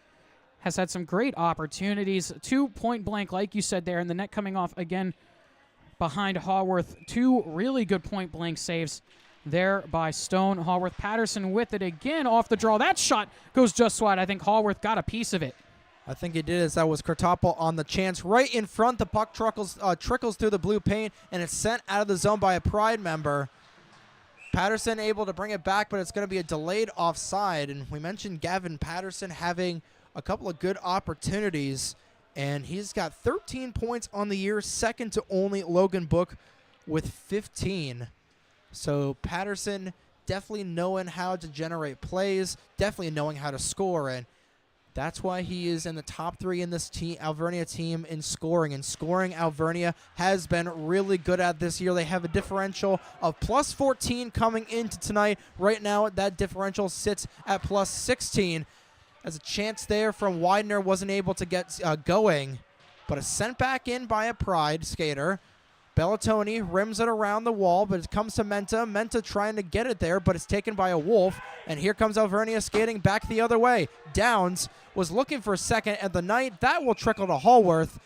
has had some great opportunities. 2 point blank, like you said there, and the net coming off again behind Haworth. 2 really good point blank saves there by Stone. Haworth. Patterson with it again off the draw. That shot goes just wide. I think Haworth got a piece of it. I think he did, as that was Kurtopol on the chance. Right in front, the puck trickles through the blue paint, and it's sent out of the zone by a Pride member. Patterson able to bring it back, but it's going to be a delayed offside. And we mentioned Gavin Patterson having a couple of good opportunities, and he's got 13 points on the year, second to only Logan Book with 15. So Patterson definitely knowing how to generate plays, definitely knowing how to score, and That's why he is in the top 3 in this Alvernia team in scoring. And scoring, Alvernia has been really good at this year. They have a differential of plus 14 coming into tonight. Right now, that differential sits at plus 16. As a chance there from Widener, wasn't able to get going, but is sent back in by a Pride skater. Bellatoni rims it around the wall, but it comes to Menta. Menta trying to get it there, but it's taken by a Wolf. And here comes Alvernia skating back the other way. Downs was looking for a second at the night. That will trickle to Hallworth,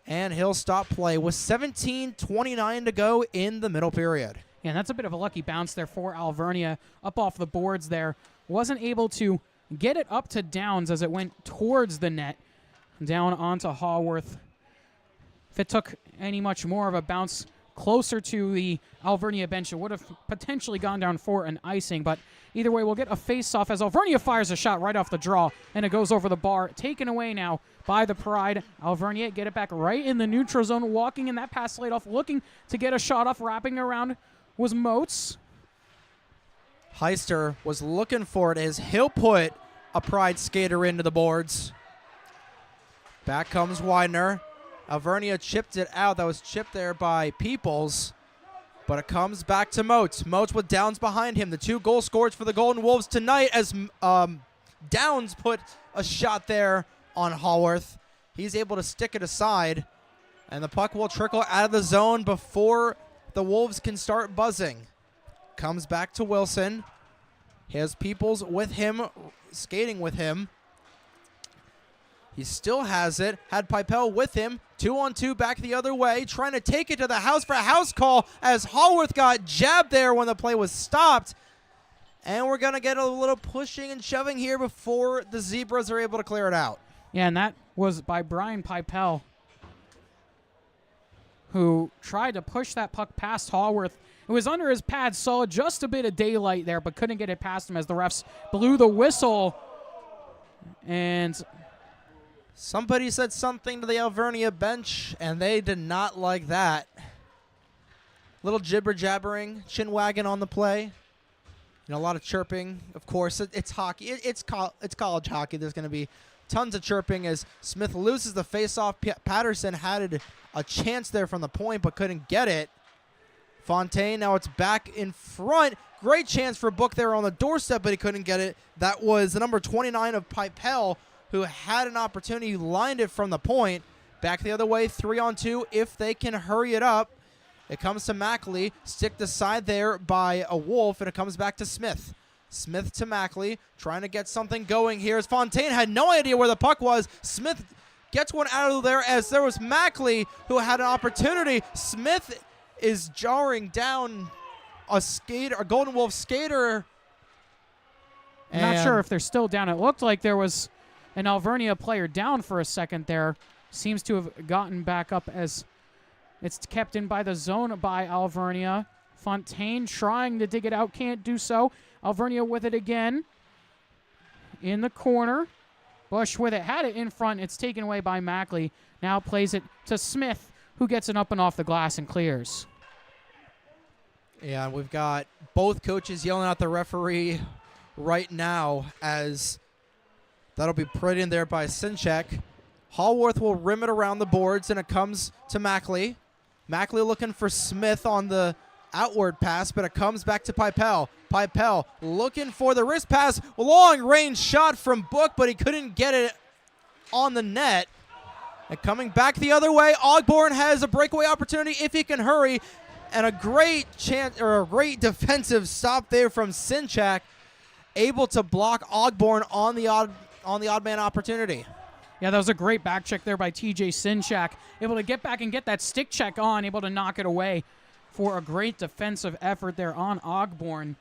and he'll stop play with 17:29 to go in the middle period. Yeah, and that's a bit of a lucky bounce there for Alvernia. Up off the boards there. Wasn't able to get it up to Downs as it went towards the net. Down onto Hallworth. If it took any much more of a bounce closer to the Alvernia bench, it would have potentially gone down for an icing. But either way, we'll get a face-off as Alvernia fires a shot right off the draw, and it goes over the bar. Taken away now by the Pride. Alvernia get it back right in the neutral zone, walking in that pass laid off, looking to get a shot off. Wrapping around was Moats. Heister was looking for it as he'll put a Pride skater into the boards. Back comes Widener. Alvernia chipped it out. That was chipped there by Peoples, but it comes back to Moats. Moats with Downs behind him. The 2 goal scorers for the Golden Wolves tonight as Downs put a shot there on Hallworth. He's able to stick it aside, and the puck will trickle out of the zone before the Wolves can start buzzing. Comes back to Wilson. He has Peoples with him, skating with him. He still has it. Had Pipel with him. 2-on-2 back the other way. Trying to take it to the house for a house call as Hallworth got jabbed there when the play was stopped. And we're going to get a little pushing and shoving here before the Zebras are able to clear it out. Yeah, and that was by Brian Pipel, who tried to push that puck past Hallworth. It was under his pad, saw just a bit of daylight there, but couldn't get it past him as the refs blew the whistle. And somebody said something to the Alvernia bench, and they did not like that. Little jibber-jabbering, chin-wagging on the play. You know, a lot of chirping. Of course, it's hockey. It's college hockey. There's going to be tons of chirping as Smith loses the face-off. Patterson had a chance there from the point, but couldn't get it. Fontaine, now it's back in front. Great chance for Book there on the doorstep, but he couldn't get it. That was the number 29 of Pipel, who had an opportunity, lined it from the point. Back the other way, 3-on-2 if they can hurry it up. It comes to Mackley, sticked aside there by a Wolf, and it comes back to Smith. Smith to Mackley, trying to get something going here as Fontaine had no idea where the puck was. Smith gets one out of there as there was Mackley who had an opportunity. Smith is jarring down a Golden Wolf skater. I'm not sure if they're still down. It looked like there was an Alvernia player down for a second there. Seems to have gotten back up as it's kept in by the zone by Alvernia. Fontaine trying to dig it out, can't do so. Alvernia with it again. In the corner. Bush with it, had it in front. It's taken away by Mackley. Now plays it to Smith, who gets it up and off the glass and clears. Yeah, we've got both coaches yelling at the referee right now as that'll be put in there by Sinchek. Hallworth will rim it around the boards, and it comes to Mackley. Mackley looking for Smith on the outward pass, but it comes back to Pipel. Pipel looking for the wrist pass. Long-range shot from Book, but he couldn't get it on the net. And coming back the other way, Ogborn has a breakaway opportunity if he can hurry. And a great chance, or a great defensive stop there from Sinchak, able to block Ogborn on the odd man opportunity. Yeah, that was a great back check there by TJ Sinchak. Able to get back and get that stick check on, able to knock it away for a great defensive effort there on Ogborn,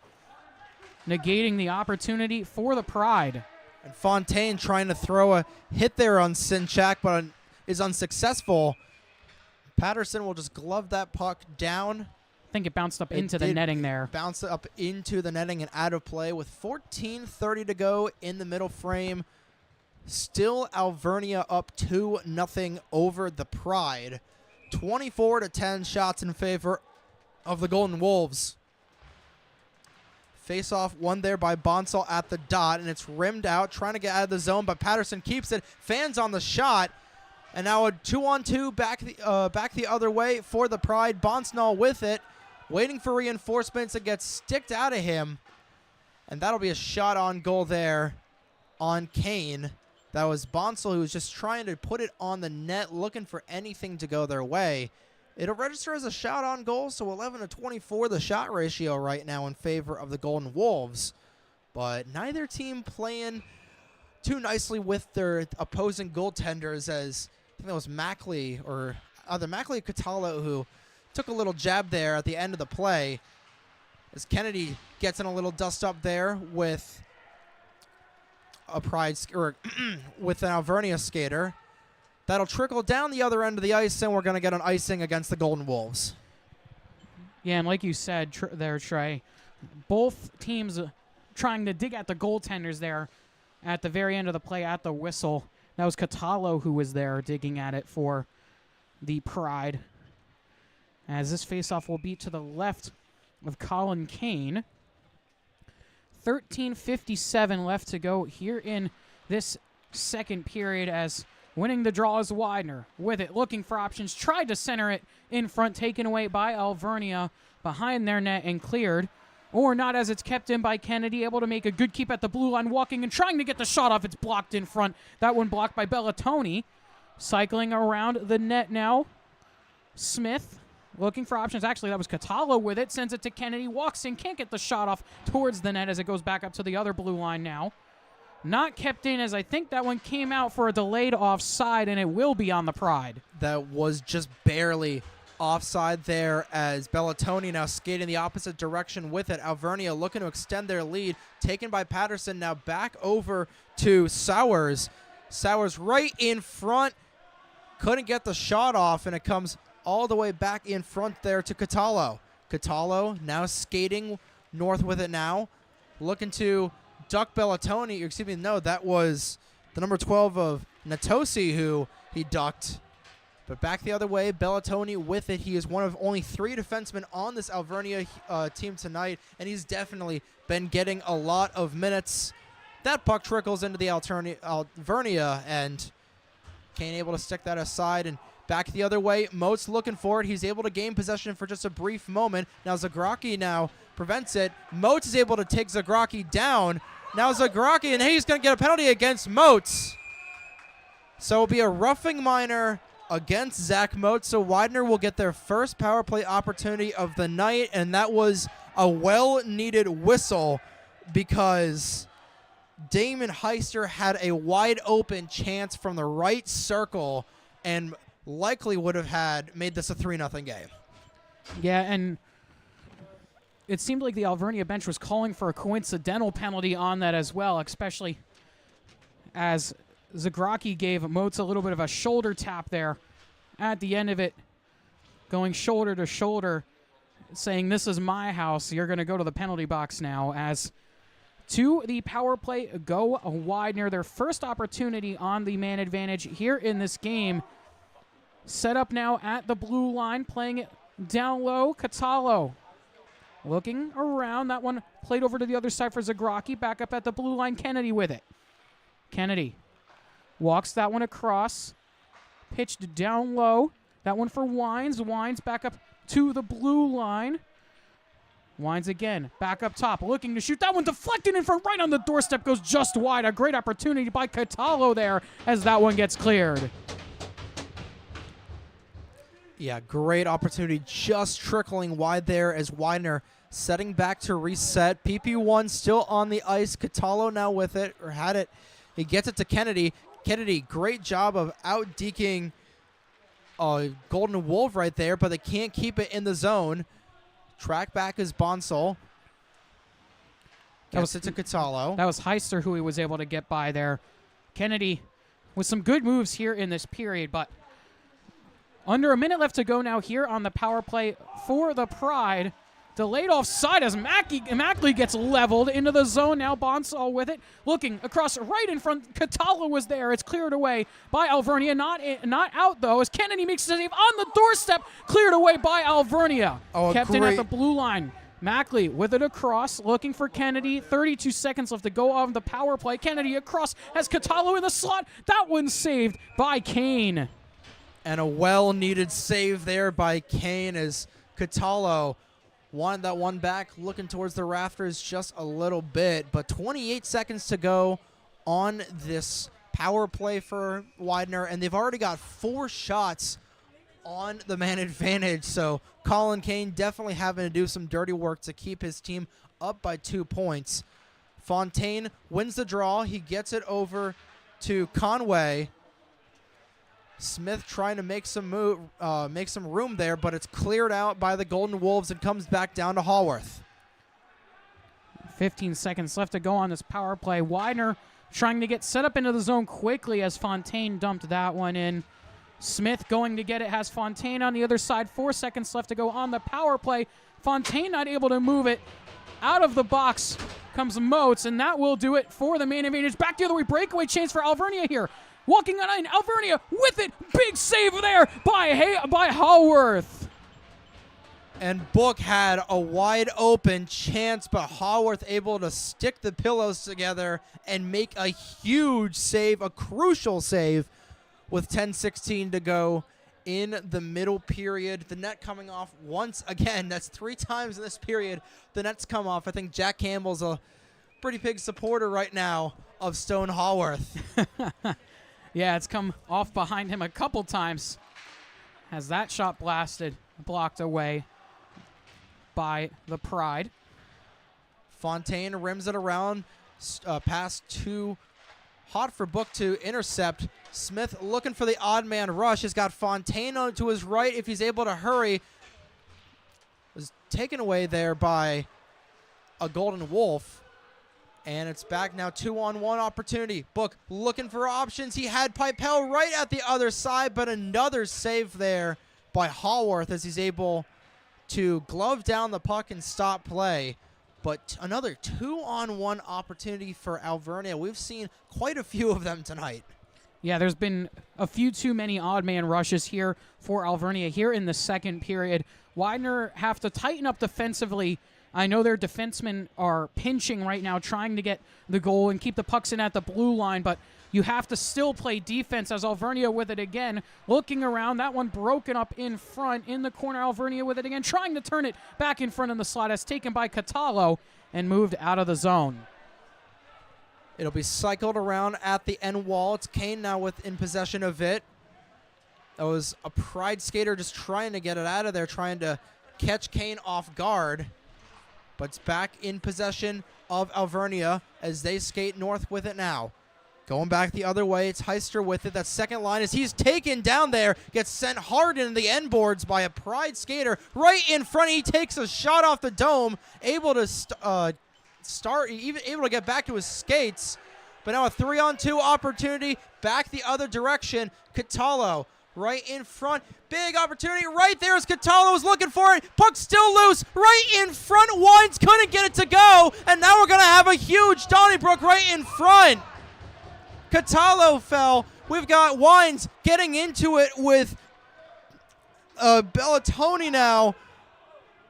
negating the opportunity for the Pride. And Fontaine trying to throw a hit there on Sinchak, but is unsuccessful. Patterson will just glove that puck down. I think it bounced up into the netting there. Bounce up into the netting and out of play with 14:30 to go in the middle frame. Still Alvernia up 2-0 over the Pride. 24-10 shots in favor of the Golden Wolves. Face-off won there by Bonsall at the dot, and it's rimmed out, trying to get out of the zone, but Patterson keeps it. Fans on the shot, and now a 2-on-2 back the other way for the Pride. Bonsall with it, waiting for reinforcements. It gets sticked out of him, and that'll be a shot on goal there on Kane. That was Bonsall, who was just trying to put it on the net, looking for anything to go their way. It'll register as a shot on goal, so 11-24 the shot ratio right now in favor of the Golden Wolves. But neither team playing too nicely with their opposing goaltenders, as I think that was Mackley, or either Mackley or Catalo, who took a little jab there at the end of the play, as Kennedy gets in a little dust up there with a Pride, or with an Alvernia skater. That'll trickle down the other end of the ice, and we're going to get an icing against the Golden Wolves. Yeah, and like you said there, Trey, both teams trying to dig at the goaltenders there at the very end of the play at the whistle. That was Catalo who was there digging at it for the Pride. As this faceoff will be to the left of Colin Kane. 13:57 left to go here in this second period, as winning the draw is Widener. With it, looking for options, tried to center it in front, taken away by Alvernia behind their net and cleared. Or not, as it's kept in by Kennedy, able to make a good keep at the blue line, walking and trying to get the shot off. It's blocked in front. That one blocked by Bellatoni. Cycling around the net now. Smith looking for options. Actually, that was Catalo with it. Sends it to Kennedy. Walks in. Can't get the shot off towards the net as it goes back up to the other blue line now. Not kept in, as I think that one came out for a delayed offside, and it will be on the Pride. That was just barely offside there, as Bellatoni now skating the opposite direction with it. Alvernia looking to extend their lead. Taken by Patterson. Now back over to Sowers. Sowers right in front. Couldn't get the shot off, and it comes all the way back in front there to Catalo. Catalo now skating north with it now. Looking to duck Bellatoni. Excuse me, no, that was the number 12 of Natosi who he ducked. But back the other way, Bellatoni with it. He is one of only 3 defensemen on this Alvernia team tonight, and he's definitely been getting a lot of minutes. That puck trickles into the Alvernia, and Kane able to stick that aside, and back the other way. Moats looking for it. He's able to gain possession for just a brief moment. Now Zagraki now prevents it. Moats is able to take Zagraki down. Now Zagraki, and he's going to get a penalty against Moats. So it'll be a roughing minor against Zach Moats. So Widener will get their first power play opportunity of the night, and that was a well-needed whistle, because Damon Heister had a wide-open chance from the right circle and likely would have made this a 3-0 game. Yeah, and it seemed like the Alvernia bench was calling for a coincidental penalty on that as well, especially as Zagraki gave Moats a little bit of a shoulder tap there at the end of it, going shoulder to shoulder, saying, "This is my house. You're going to go to the penalty box now." As to the power play go Widener, their first opportunity on the man advantage here in this game. Set up now at the blue line, playing it down low. Catalo looking around. That one played over to the other side for Zagraki. Back up at the blue line. Kennedy with it. Kennedy walks that one across. Pitched down low. That one for Wines. Wines back up to the blue line. Wines again. Back up top. Looking to shoot. That one deflected in front. Right on the doorstep. Goes just wide. A great opportunity by Catalo there as that one gets cleared. Yeah, great opportunity, just trickling wide there as Widener setting back to reset. PP1 still on the ice. Catalo now with it, or had it. He gets it to Kennedy. Kennedy, great job of out-deking Golden Wolf right there, but they can't keep it in the zone. Track back is Bonsall. Gets it to Catalo. That was Heister who he was able to get by there. Kennedy with some good moves here in this period, but under a minute left to go now here on the power play for the Pride. Delayed offside as Mackley gets leveled into the zone. Now Bonsall with it. Looking across right in front. Catalo was there. It's cleared away by Alvernia. Not out, though, as Kennedy makes the save on the doorstep. Cleared away by Alvernia. Kept in at the blue line. Mackley with it across, looking for Kennedy. 32 seconds left to go on the power play. Kennedy across, has Cataldo in the slot. That one's saved by Kane. And a well-needed save there by Kane as Cataldo wanted that one back, looking towards the rafters just a little bit. But 28 seconds to go on this power play for Widener, and they've already got 4 shots on the man advantage. So Colin Kane definitely having to do some dirty work to keep his team up by 2 points. Fontaine wins the draw. He gets it over to Conway. Smith trying to make some room there, but it's cleared out by the Golden Wolves and comes back down to Haworth. 15 seconds left to go on this power play. Widener trying to get set up into the zone quickly as Fontaine dumped that one in. Smith going to get it, has Fontaine on the other side. 4 seconds left to go on the power play. Fontaine not able to move it. Out of the box comes Moats, and that will do it for the man advantage. Back the other way, breakaway chance for Alvernia here. Walking on in, Alvernia with it. Big save there by Haworth. And Book had a wide open chance, but Haworth able to stick the pillows together and make a huge save, a crucial save, with 10:16 to go in the middle period. The net coming off once again. That's 3 times in this period the net's come off. I think Jack Campbell's a pretty big supporter right now of Stone Haworth. Yeah, it's come off behind him a couple times. Has that shot blocked away by the Pride. Fontaine rims it around, pass too hot for Book to intercept. Smith looking for the odd man rush. Has got Fontaine to his right if he's able to hurry. Was taken away there by a Golden Wolf. And it's back now, 2-on-1 opportunity. Book looking for options. He had Pipel right at the other side, but another save there by Haworth as he's able to glove down the puck and stop play. But another 2-on-1 opportunity for Alvernia. We've seen quite a few of them tonight. Yeah, there's been a few too many odd man rushes here for Alvernia here in the second period. Widener have to tighten up defensively. I know their defensemen are pinching right now, trying to get the goal and keep the pucks in at the blue line, but you have to still play defense as Alvernia with it again. Looking around, that one broken up in front. In the corner, Alvernia with it again, trying to turn it back in front in the slot as taken by Cataldo and moved out of the zone. It'll be cycled around at the end wall. It's Kane now in possession of it. That was a Pride skater just trying to get it out of there, trying to catch Kane off guard. But it's back in possession of Alvernia as they skate north with it now. Going back the other way, it's Heister with it. That second line as he's taken down there, gets sent hard into the end boards by a Pride skater right in front. He takes a shot off the dome, able to able to get back to his skates. But now a 3-on-2 opportunity back the other direction. Cataldo right in front. Big opportunity right there as Cataldo was looking for it. Puck still loose right in front. Wines couldn't get it to go. And now we're going to have a huge Donnybrook right in front. Cataldo fell. We've got Wines getting into it with Bellatoni now.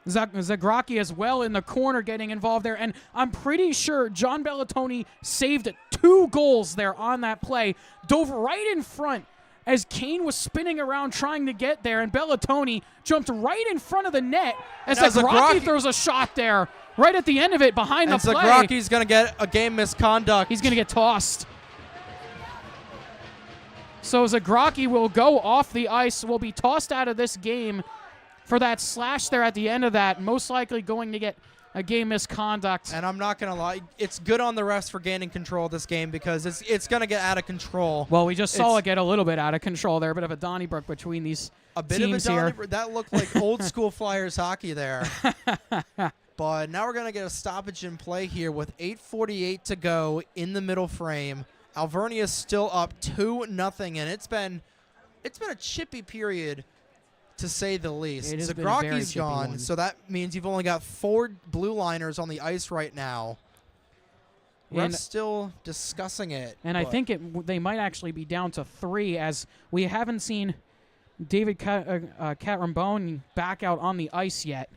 Zagraki as well in the corner getting involved there. And I'm pretty sure John Bellatoni saved 2 goals there on that play. Dove right in front as Kane was spinning around trying to get there, and Bellatoni jumped right in front of the net as Zagraki throws a shot there right at the end of it behind the play. Zagraki's going to get a game misconduct. He's going to get tossed. So Zagraki will go off the ice, will be tossed out of this game for that slash there at the end of that, most likely going to get a game misconduct. And I'm not going to lie, it's good on the refs for gaining control of this game because it's going to get out of control. Well, we just saw it get a little bit out of control there, a bit of a Donnybrook between these teams here. That looked like old school Flyers hockey there. But now we're going to get a stoppage in play here with 8:48 to go in the middle frame. Alvernia is still up 2-0, and it's been a chippy period, to say the least. Zagraki's gone, so that means you've only got 4 blue liners on the ice right now. We're still discussing it. And I think they might actually be down to 3, as we haven't seen David Catrambone back out on the ice yet.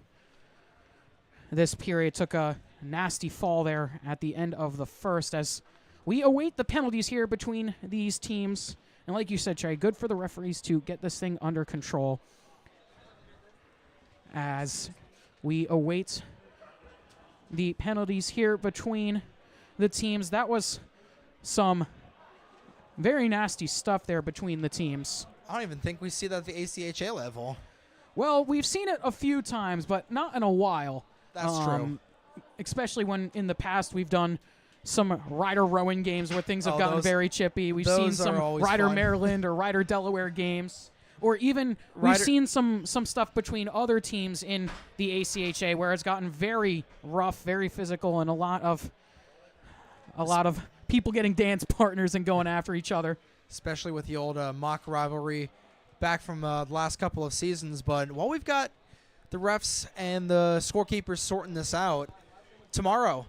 this period took a nasty fall there at the end of the first as we await the penalties here between these teams. And like you said, Trey, good for the referees to get this thing under control as we await the penalties here between the teams. That was some very nasty stuff there between the teams. I don't even think we see that at the ACHA level. Well, we've seen it a few times, but not in a while. That's true. Especially when in the past we've done some Rider Rowan games where things have gotten very chippy. We've seen some Rider Maryland or Rider Delaware games. Or even we've seen some stuff between other teams in the ACHA where it's gotten very rough, very physical, and a lot of people getting dance partners and going after each other. Especially with the old mock rivalry back from the last couple of seasons. But while we've got the refs and the scorekeepers sorting this out, tomorrow,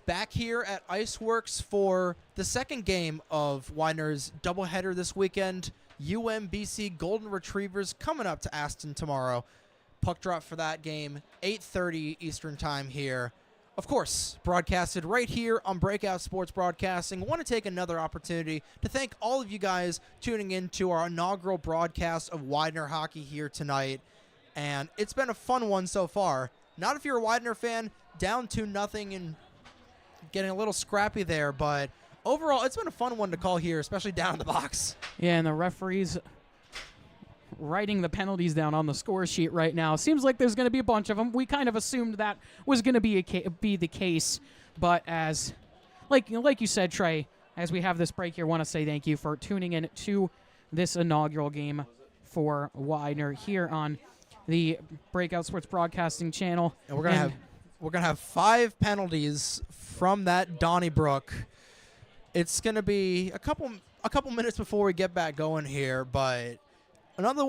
back here at IceWorks for the second game of Widener's doubleheader this weekend. UMBC Golden Retrievers coming up to Aston tomorrow. Puck drop for that game, 8:30 Eastern time here. Of course, broadcasted right here on Breakout Sports Broadcasting. I want to take another opportunity to thank all of you guys tuning in to our inaugural broadcast of Widener hockey here tonight. And it's been a fun one so far. Not if you're a Widener fan, down 2-0 and getting a little scrappy there, but overall, it's been a fun one to call here, especially down in the box. Yeah, and the referees writing the penalties down on the score sheet right now. Seems like there's going to be a bunch of them. We kind of assumed that was going to be the case, but as like you said, Trey, as we have this break here, want to say thank you for tuning in to this inaugural game for Widener here on the Breakout Sports Broadcasting channel. And we're gonna have 5 penalties from that Donnybrook. It's gonna be a couple minutes before we get back going here, but another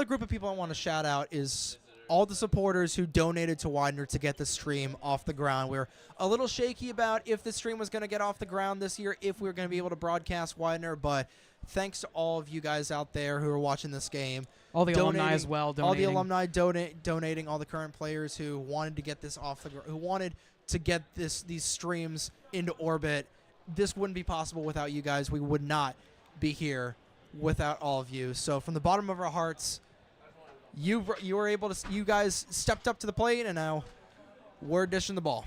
group of people I want to shout out is all the supporters who donated to Widener to get the stream off the ground. We're a little shaky about if the stream was going to get off the ground this year, if we were going to be able to broadcast Widener, but thanks to all of you guys out there who are watching this game. All the alumni as well donating. All the alumni donating, all the current players who wanted to get this off the ground, who wanted to get these streams into orbit. This wouldn't be possible without you guys. We would not be here without all of you. So from the bottom of our hearts, you guys stepped up to the plate, and now we're dishing the ball.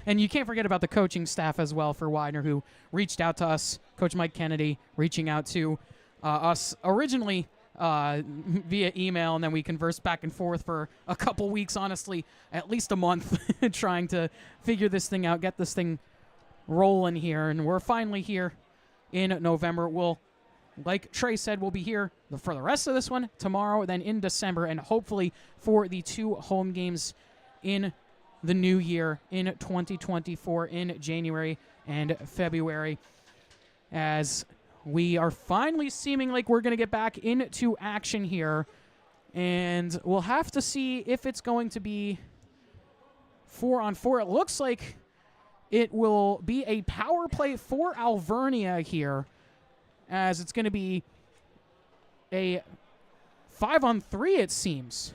And you can't forget about the coaching staff as well for Widener, who reached out to us. Coach Mike Kennedy reaching out to us originally via email, and then we conversed back and forth for a couple weeks, honestly, at least a month, trying to figure this thing out, get this thing rolling here. And we're finally here in November. Like Trey said, we'll be here for the rest of this one tomorrow, then in December, and hopefully for the 2 home games in the new year in 2024 in January and February, as we are finally seeming like we're going to get back into action here. And we'll have to see if it's going to be 4-on-4. It looks like it will be a power play for Alvernia here, as it's going to be a 5-on-3, it seems.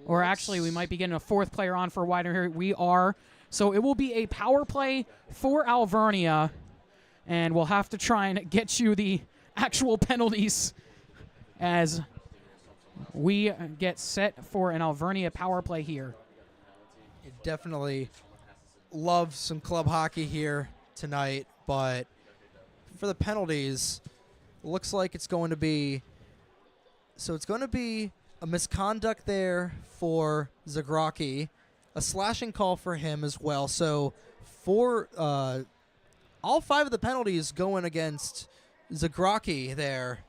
Or actually, we might be getting a 4th player on for Widener here. We are. So it will be a power play for Alvernia, and we'll have to try and get you the actual penalties as we get set for an Alvernia power play here. You definitely love some club hockey here tonight, but for the penalties, looks like it's going to be a misconduct there for Zagraki, a slashing call for him as well. So for all 5 of the penalties going against Zagraki there,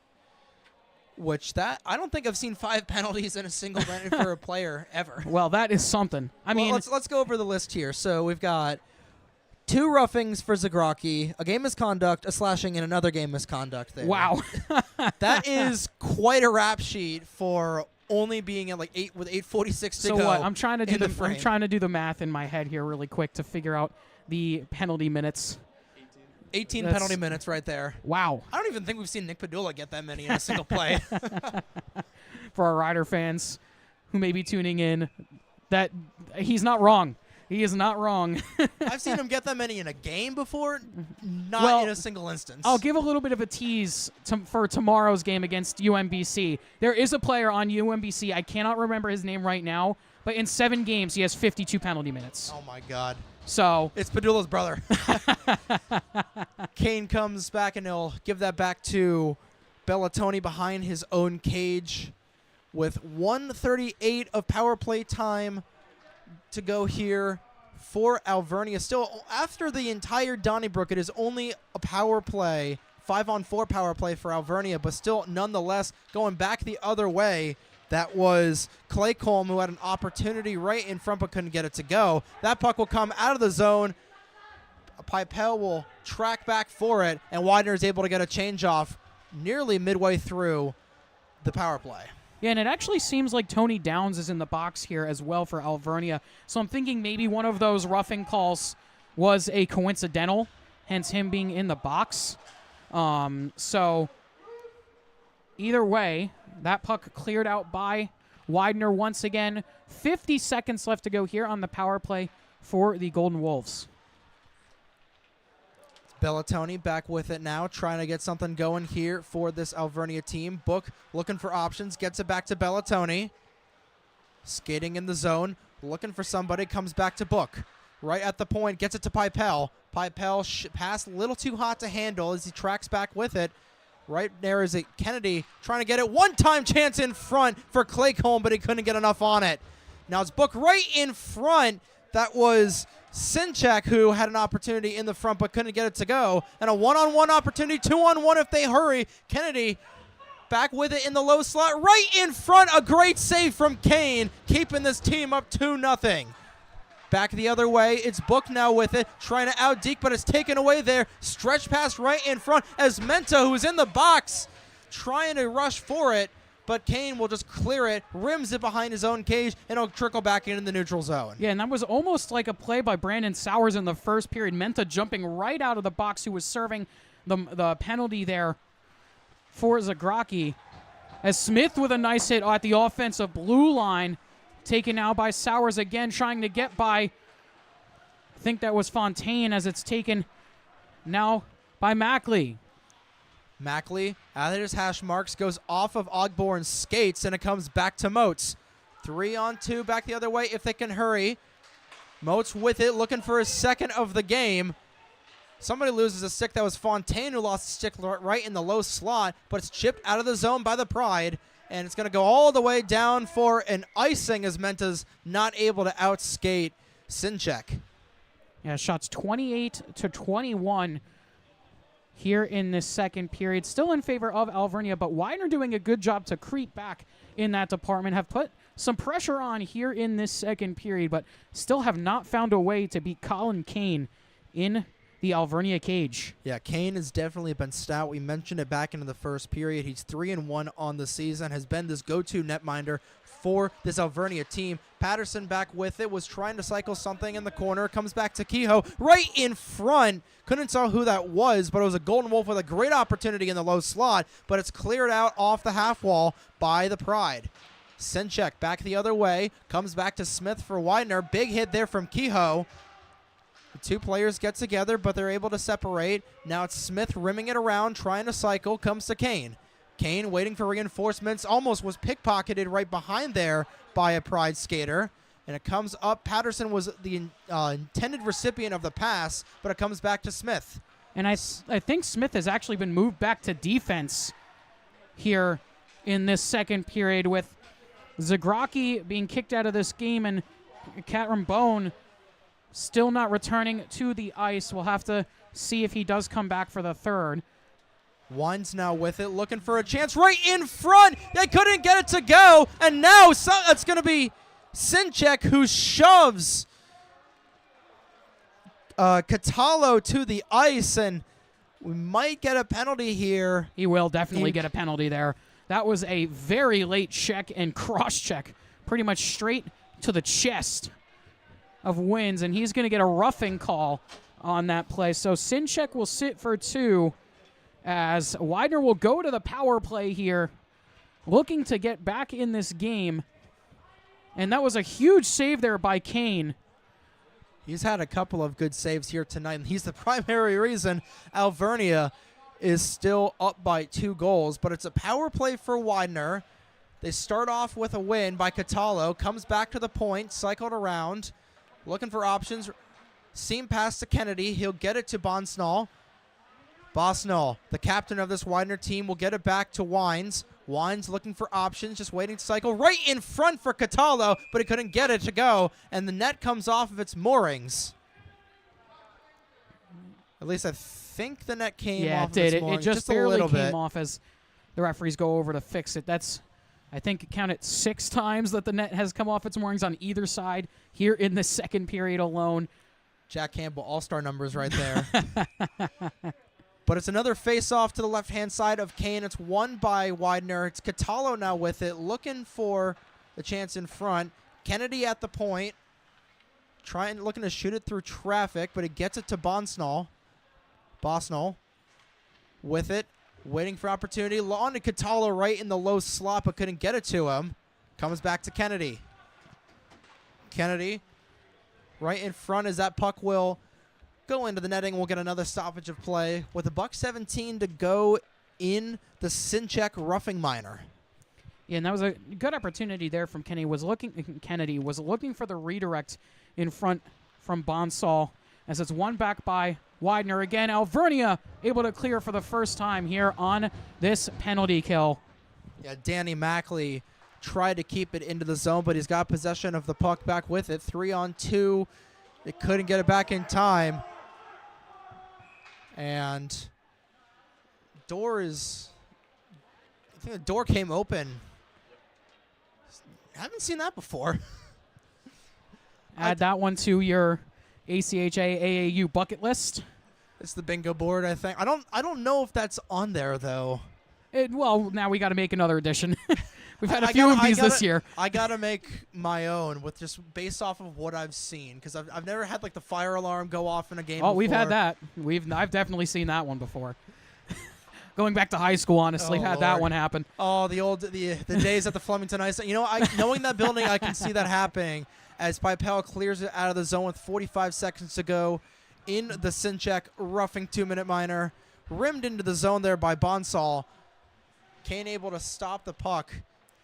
which that I don't think I've seen 5 penalties in a single minute for a player ever. Well, that is something. I mean, let's go over the list here. So we've got 2 roughings for Zagraki, a game misconduct, a slashing, and another game misconduct there. Wow. That is quite a rap sheet for only being at 8:46 to go. So what? I'm trying to do the math in my head here really quick to figure out the penalty minutes. 18 penalty minutes right there. Wow. I don't even think we've seen Nick Padula get that many in a single play. For our Rider fans, who may be tuning in that he's not wrong. He is not wrong. I've seen him get that many in a game before, not in a single instance. I'll give a little bit of a tease for tomorrow's game against UMBC. There is a player on UMBC, I cannot remember his name right now, but in 7 games he has 52 penalty minutes. Oh my God. So it's Padula's brother. Kane comes back and he'll give that back to Bellatoni behind his own cage with 1:38 of power play time to go here for Alvernia. Still, after the entire Donnybrook, it is only a power play, 5-on-4 power play for Alvernia, but still, nonetheless, going back the other way, that was Claycolm, who had an opportunity right in front but couldn't get it to go. That puck will come out of the zone. Pipel will track back for it, and Widener is able to get a change-off nearly midway through the power play. Yeah, and it actually seems like Tony Downs is in the box here as well for Alvernia. So I'm thinking maybe one of those roughing calls was a coincidental, hence him being in the box. So either way, that puck cleared out by Widener once again. 50 seconds left to go here on the power play for the Golden Wolves. Bellatoni back with it now, trying to get something going here for this Alvernia team. Book looking for options, gets it back to Bellatoni. Skating in the zone, looking for somebody, comes back to Book. Right at the point, gets it to Pipel. Pipel pass a little too hot to handle as he tracks back with it. Right there is it Kennedy trying to get it. One-time chance in front for Claycolm, but he couldn't get enough on it. Now it's Book right in front. That was Sinchak, who had an opportunity in the front but couldn't get it to go. And a one-on-one opportunity, 2-on-1 if they hurry. Kennedy back with it in the low slot. Right in front, a great save from Kane, keeping this team up 2-0. Back the other way, it's Book now with it, trying to out-deke, but it's taken away there. Stretch pass right in front as Menta, who's in the box, trying to rush for it, but Kane will just clear it, rims it behind his own cage, and it'll trickle back into the neutral zone. Yeah, and that was almost like a play by Brandon Sowers in the first period. Menta jumping right out of the box, who was serving the penalty there for Zagraki. As Smith with a nice hit at the offensive blue line, taken now by Sowers again, trying to get by, I think that was Fontaine, as it's taken now by Mackley. Mackley, out of his hash marks, goes off of Ogborn's skates, and it comes back to Moats. 3-on-2 back the other way if they can hurry. Moats with it, looking for his second of the game. Somebody loses a stick. That was Fontaine who lost a stick right in the low slot, but it's chipped out of the zone by the Pride, and it's going to go all the way down for an icing as Menta's not able to outskate Sinchek. Yeah, shots 28-21 here in this second period. Still in favor of Alvernia, but Widener doing a good job to creep back in that department. Have put some pressure on here in this second period, but still have not found a way to beat Colin Kane in the Alvernia cage. Yeah, Kane has definitely been stout. We mentioned it back into the first period. He's 3-1 on the season, has been this go-to netminder for this Alvernia team. Patterson back with it, was trying to cycle something in the corner, comes back to Kehoe right in front. Couldn't tell who that was, but it was a Golden Wolf with a great opportunity in the low slot, but it's cleared out off the half wall by the Pride. Sinchek back the other way, comes back to Smith for Widener. Big hit there from Kehoe. The two players get together, but they're able to separate. Now it's Smith rimming it around, trying to cycle, comes to Kane. Kane waiting for reinforcements, almost was pickpocketed right behind there by a Pride skater. And it comes up. Patterson was the intended recipient of the pass, but it comes back to Smith. And I think Smith has actually been moved back to defense here in this second period, with Zagraki being kicked out of this game and Catrambone still not returning to the ice. We'll have to see if he does come back for the third. Wine's now with it, looking for a chance right in front. They couldn't get it to go, and now it's going to be Sinchek who shoves Catalo to the ice, and we might get a penalty here. He will definitely get a penalty there. That was a very late check and cross-check, pretty much straight to the chest of Wins, and he's going to get a roughing call on that play. So Sinchek will sit for 2, as Widener will go to the power play here, looking to get back in this game. And that was a huge save there by Kane. He's had a couple of good saves here tonight, and he's the primary reason Alvernia is still up by 2 goals. But it's a power play for Widener. They start off with a win by Catallo, comes back to the point, cycled around, looking for options. Seam pass to Kennedy. He'll get it to Bonsnall. Bosnall, the captain of this Widener team, will get it back to Wines. Wines looking for options, just waiting to cycle right in front for Catallo, but he couldn't get it to go, and the net comes off of its moorings. At least I think the net came off of its moorings. It just barely came off as the referees go over to fix it. That's, I think, counted 6 times that the net has come off its moorings on either side here in the second period alone. Jack Campbell all-star numbers right there. But it's another face-off to the left-hand side of Kane. It's won by Widener. It's Catallo now with it, looking for the chance in front. Kennedy at the point, looking to shoot it through traffic, but it gets it to Bosnall. Bosnall with it, waiting for opportunity. On to Catallo right in the low slot, but couldn't get it to him. Comes back to Kennedy. Kennedy right in front as that puck will go into the netting. We'll get another stoppage of play with a $1:17 to go in the Sinchek roughing minor. Yeah, and that was a good opportunity there from Kennedy. Kennedy was looking for the redirect in front from Bonsall as it's won back by Widener. Again, Alvernia able to clear for the first time here on this penalty kill. Yeah, Danny Mackley tried to keep it into the zone, but he's got possession of the puck back with it. 3-on-2. They couldn't get it back in time. And I think the door came open. I haven't seen that before. Add that one to your ACHA AAU bucket list. It's the bingo board, I think. I don't know if that's on there though. Well, now we got to make another edition. We've had a few of these this year. I gotta make my own with just based off of what I've seen, because I've never had like the fire alarm go off in a game. Oh, before. We've had that. I've definitely seen that one before. Going back to high school, honestly, had that one happen. Oh, the days at the Flemington Ice. You know, knowing that building, I can see that happening as Pipel clears it out of the zone with 45 seconds to go in the Sinchek roughing 2-minute minor, rimmed into the zone there by Bonsall. Kane able to stop the puck.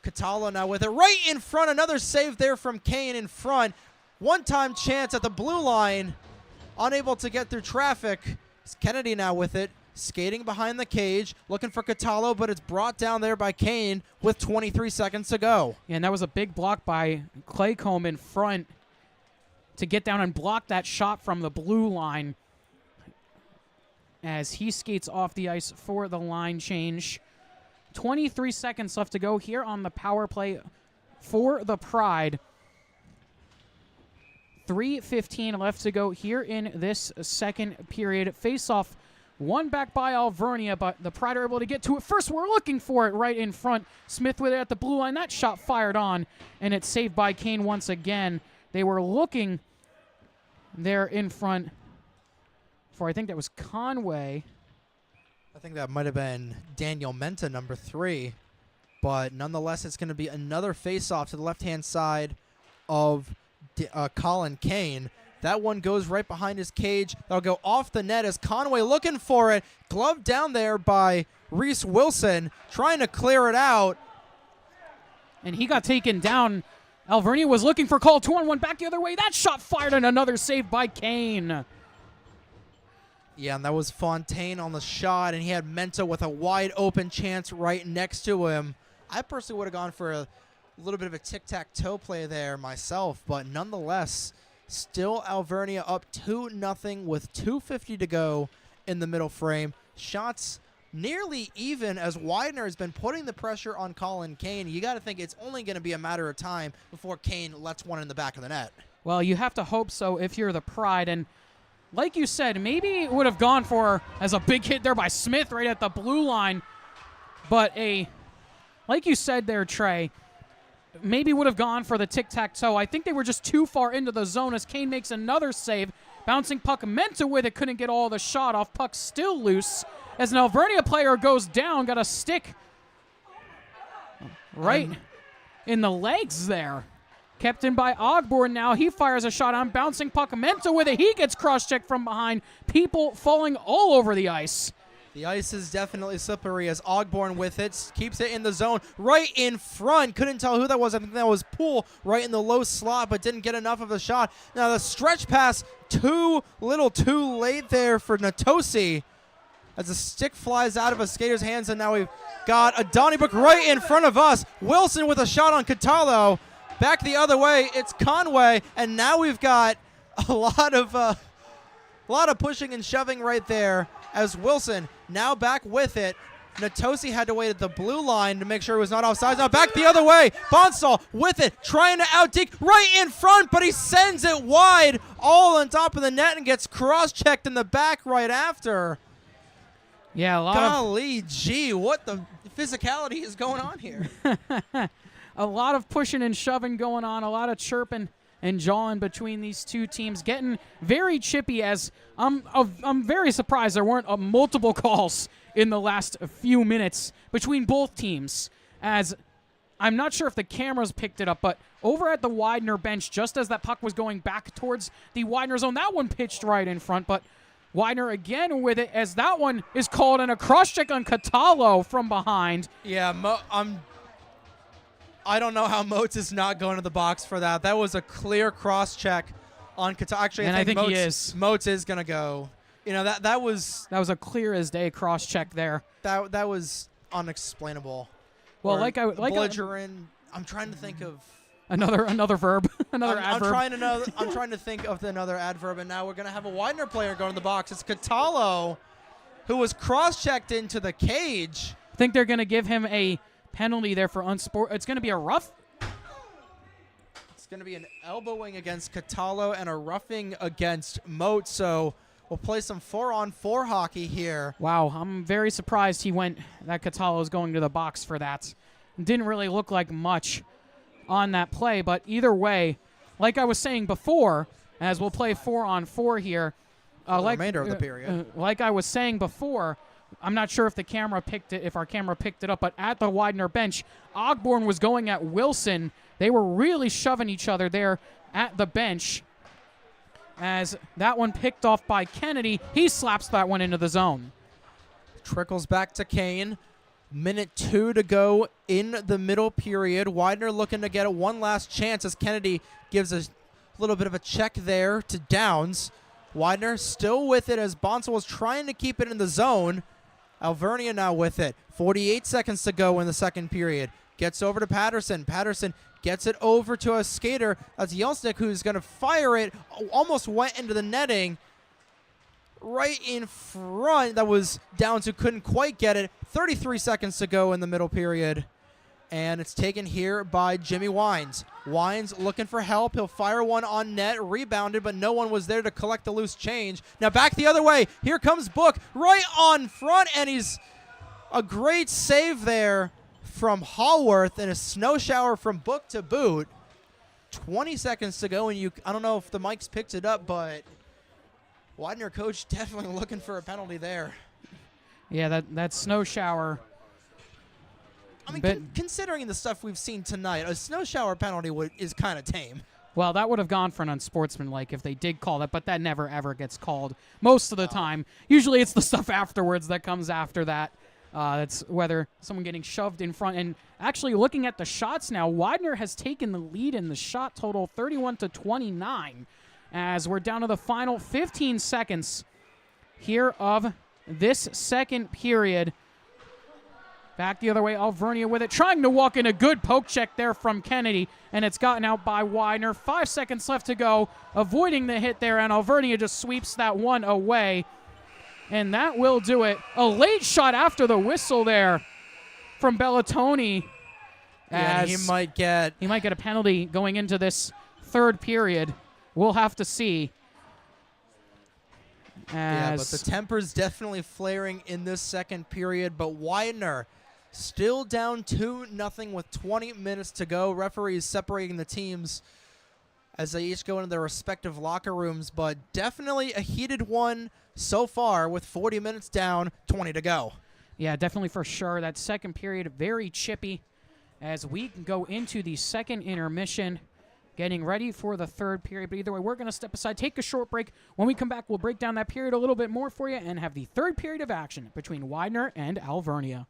Catallo now with it right in front. Another save there from Kane in front. One-time chance at the blue line. Unable to get through traffic. It's Kennedy now with it. Skating behind the cage. Looking for Catallo, but it's brought down there by Kane with 23 seconds to go. Yeah, and that was a big block by Claycomb in front to get down and block that shot from the blue line as he skates off the ice for the line change. 23 seconds left to go here on the power play for the Pride. 3:15 left to go here in this second period. Face-off won back by Alvernia, but the Pride are able to get to it first. We're looking for it right in front. Smith with it at the blue line. That shot fired on, and it's saved by Kane once again. They were looking there in front for, I think that was Conway. I think that might have been Daniel Menta, number 3. But nonetheless, it's going to be another face-off to the left-hand side of Colin Kane. That one goes right behind his cage. That'll go off the net as Conway looking for it. Gloved down there by Reese Wilson, trying to clear it out. And he got taken down. Alvernia was looking for call. 2-on-1 back the other way. That shot fired and another save by Kane. Yeah, and that was Fontaine on the shot, and he had Menta with a wide open chance right next to him. I personally would have gone for a little bit of a tic-tac-toe play there myself, but nonetheless, still Alvernia up 2-0 with 2:50 to go in the middle frame. Shots nearly even as Widener has been putting the pressure on Colin Kane. You got to think it's only going to be a matter of time before Kane lets one in the back of the net. Well, you have to hope so if you're the Pride, and like you said, maybe it would have gone for as a big hit there by Smith right at the blue line. But like you said there, Trey, maybe would have gone for the tic-tac-toe. I think they were just too far into the zone as Kane makes another save. Bouncing puck Menta with it, couldn't get all the shot off. Puck still loose as an Alvernia player goes down. Got a stick right in the legs there. Kept in by Ogborn now. He fires a shot on bouncing puck. Menta with it. He gets cross-checked from behind. People falling all over the ice. The ice is definitely slippery as Ogborn with it. Keeps it in the zone right in front. Couldn't tell who that was. I think that was Poole right in the low slot, but didn't get enough of the shot. Now the stretch pass too late there for Natosi as the stick flies out of a skater's hands, and now we've got a Donnybrook right in front of us. Wilson with a shot on Catalo. Back the other way, it's Conway, and now we've got a lot of pushing and shoving right there as Wilson now back with it. Natosi had to wait at the blue line to make sure he was not offside. Now back the other way. Bonsall with it, trying to outdeke right in front, but he sends it wide all on top of the net and gets cross-checked in the back right after. Yeah, Golly gee, what the physicality is going on here? A lot of pushing and shoving going on, a lot of chirping and jawing between these two teams, getting very chippy as I'm very surprised there weren't multiple calls in the last few minutes between both teams, as I'm not sure if the cameras picked it up, but over at the Widener bench, just as that puck was going back towards the Widener zone, that one pitched right in front, but Widener again with it as that one is called and a cross-check on Catalo from behind. Yeah, I don't know how Moats is not going to the box for that. That was a clear cross-check on Catalo. Actually, I think he is. Moats is going to go. You know, that was a clear-as-day cross-check there. That was unexplainable. Well, belligerent. I'm trying to think of another verb, another adverb. I'm trying to think of another adverb, and now we're going to have a Widener player going to the box. It's Catalo, who was cross-checked into the cage. I think they're going to give him a penalty there for unsport. It's going to be a rough. It's going to be an elbowing against Catalo and a roughing against Moat. So we'll play some 4-on-4 hockey here. Wow, I'm very surprised that Catalo is going to the box for that. Didn't really look like much on that play, but either way, like I was saying before, as we'll play 4-on-4 here. The remainder of the period. Like I was saying before, I'm not sure if our camera picked it up, but at the Widener bench, Ogborn was going at Wilson. They were really shoving each other there at the bench. As that one picked off by Kennedy, he slaps that one into the zone. Trickles back to Kane. Minute 2 to go in the middle period. Widener looking to get one last chance as Kennedy gives a little bit of a check there to Downs. Widener still with it as Bonsall was trying to keep it in the zone. Alvernia now with it. 48 seconds to go in the second period. Gets over to Patterson. Patterson gets it over to a skater. That's Yelsnick, who's going to fire it. Almost went into the netting. Right in front. That was Downs, who couldn't quite get it. 33 seconds to go in the middle period. And it's taken here by Jimmy Wines. Wines looking for help. He'll fire one on net. Rebounded, but no one was there to collect the loose change. Now back the other way. Here comes Book right on front, and he's a great save there from Hallworth and a snow shower from Book to boot. 20 seconds to go, and I don't know if the mics picked it up, but Widener coach definitely looking for a penalty there. Yeah, that snow shower. I mean, considering the stuff we've seen tonight, a snow shower penalty is kind of tame. Well, that would have gone for an unsportsmanlike if they did call that, but that never, ever gets called most of the time. Usually it's the stuff afterwards that comes after that. That's whether someone getting shoved in front. And actually looking at the shots now, Widener has taken the lead in the shot total 31-29 as we're down to the final 15 seconds here of this second period. Back the other way, Alvernia with it, trying to walk in a good poke check there from Kennedy, and it's gotten out by Widener. 5 seconds left to go, avoiding the hit there, and Alvernia just sweeps that one away. And that will do it. A late shot after the whistle there from Bellatoni. Yeah, he might get a penalty going into this third period. We'll have to see. Yeah, but the temper's definitely flaring in this second period, but Widener still down 2-0 with 20 minutes to go. Referees separating the teams as they each go into their respective locker rooms, but definitely a heated one so far with 40 minutes down, 20 to go. Yeah, definitely for sure. That second period, very chippy as we go into the second intermission. getting ready for the third period. But either way, we're going to step aside, take a short break. When we come back, we'll break down that period a little bit more for you and have the third period of action between Widener and Alvernia.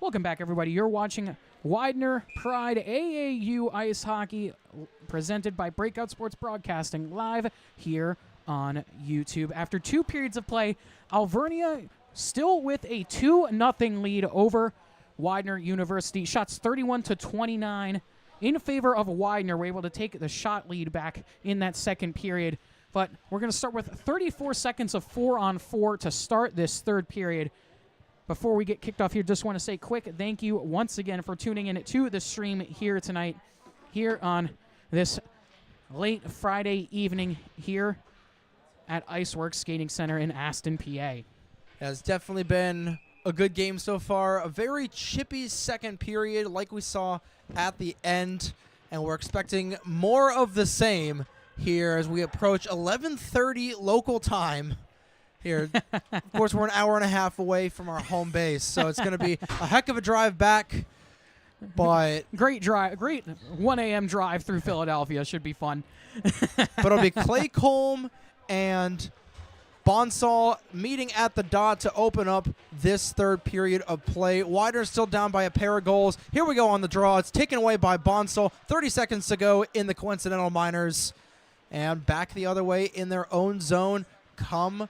Welcome back, everybody. You're watching Widener Pride AAU Ice Hockey, presented by Breakout Sports Broadcasting, live here on YouTube. After 2 periods of play, Alvernia still with a 2-0 lead over Widener University. Shots 31-29 in favor of Widener. We're able to take the shot lead back in that second period. But we're going to start with 34 seconds of 4-on-4 to start this third period. Before we get kicked off here, just want to say quick thank you once again for tuning in to the stream here tonight, here on this late Friday evening here at IceWorks Skating Center in Aston, PA. It's definitely been a good game so far. A very chippy second period like we saw at the end, and we're expecting more of the same here as we approach 11:30 local time. Here, of course, we're an hour and a half away from our home base, so it's going to be a heck of a drive back. But great 1 a.m. drive through Philadelphia. Should be fun. But it'll be Clay Colm and Bonsall meeting at the dot to open up this third period of play. Widener's still down by a pair of goals. Here we go on the draw. It's taken away by Bonsall. 30 seconds to go in the coincidental minors. And back the other way in their own zone come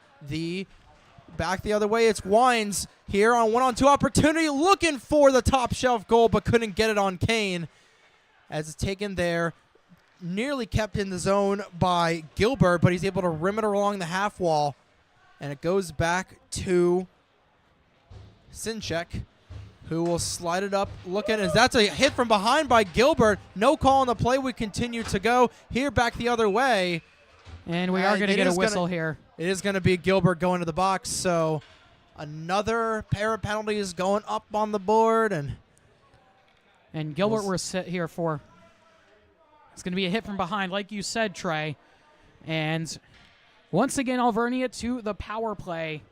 back the other way. It's Wines here on 1-on-2 opportunity, looking for the top shelf goal, but couldn't get it on Kane as it's taken there. Nearly kept in the zone by Gilbert, but he's able to rim it along the half wall, and it goes back to Sinchek, who will slide it up. Looking as that's a hit from behind by Gilbert. No call on the play. We continue to go here back the other way. And we are going to get a whistle here. It is going to be Gilbert going to the box, so another pair of penalties going up on the board. And Gilbert we're set here for. It's going to be a hit from behind, like you said, Trey. And once again, Alvernia to the power play,